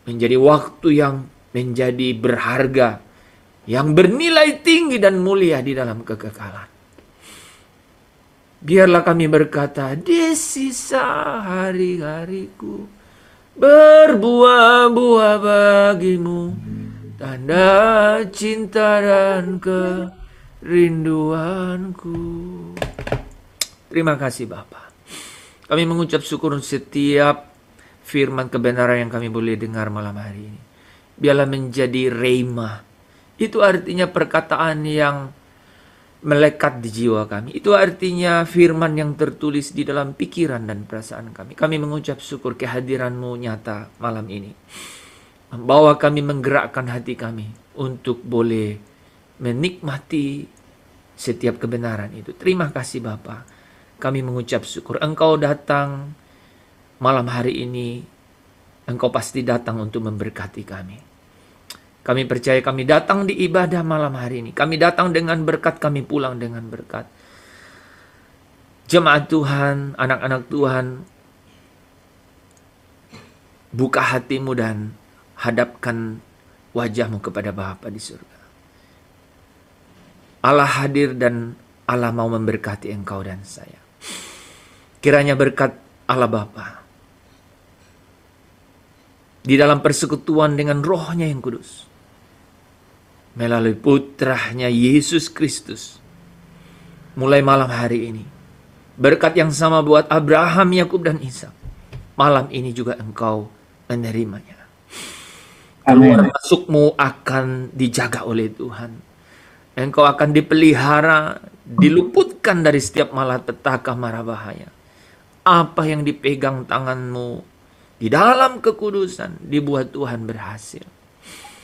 menjadi waktu yang menjadi berharga, yang bernilai tinggi dan mulia di dalam kekekalan. Biarlah kami berkata, di sisa hari-hariku berbuah-buah bagimu, tanda cinta dan kerinduanku. Terima kasih Bapa. Kami mengucap syukur setiap firman kebenaran yang kami boleh dengar malam hari ini. Biarlah menjadi rhema. Itu artinya perkataan yang melekat di jiwa kami. Itu artinya firman yang tertulis di dalam pikiran dan perasaan kami. Kami mengucap syukur kehadiran-Mu nyata malam ini. Membawa kami, menggerakkan hati kami untuk boleh menikmati setiap kebenaran itu. Terima kasih Bapa. kami mengucap syukur. Engkau datang malam hari ini, Engkau pasti datang untuk memberkati kami. Kami percaya kami datang di ibadah malam hari ini. Kami datang dengan berkat, kami pulang dengan berkat. Jemaat Tuhan, anak-anak Tuhan, buka hatimu dan hadapkan wajahmu kepada Bapa di surga. Allah hadir dan Allah mau memberkati engkau dan saya. Kiranya berkat Allah Bapa di dalam persekutuan dengan Roh-Nya yang kudus, melalui putranya Yesus Kristus, mulai malam hari ini, berkat yang sama buat Abraham, Yakub, dan Ishak, malam ini juga engkau menerimanya. Keluar masukmu akan dijaga oleh Tuhan. Engkau akan dipelihara, diluputkan dari setiap malapetaka mara bahaya. Apa yang dipegang tanganmu di dalam kekudusan dibuat Tuhan berhasil.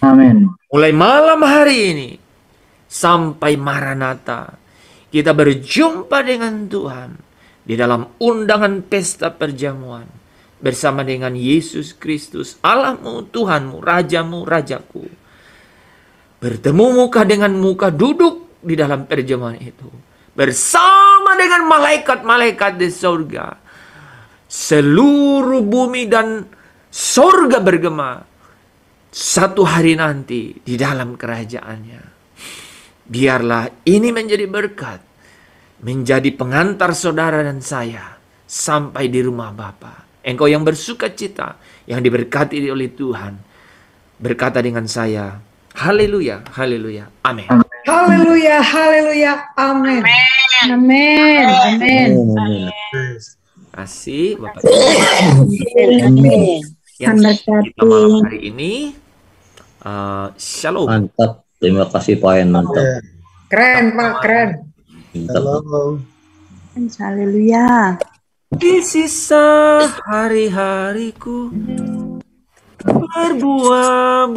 Amin. Mulai malam hari ini sampai Maranatha, kita berjumpa dengan Tuhan di dalam undangan pesta perjamuan bersama dengan Yesus Kristus, Allahmu, Tuhanmu, Rajamu, Rajaku. Bertemu muka dengan muka, duduk di dalam perjamuan itu bersama dengan malaikat-malaikat di surga. Seluruh bumi dan surga bergema satu hari nanti di dalam kerajaannya. Biarlah ini menjadi berkat, menjadi pengantar saudara dan saya sampai di rumah Bapa. Engkau yang bersuka cita, yang diberkati oleh Tuhan, berkata dengan saya, haleluya, haleluya, amin. Haleluya, haleluya, amin. Amin. Amin. Terima kasih Bapak. Amin. Yang kita malam hari ini, shalom. Mantap. Terima kasih Pak En, mantap. Keren Pak, keren. Mantap. Haleluya. Di sisa hari-hariku berbuah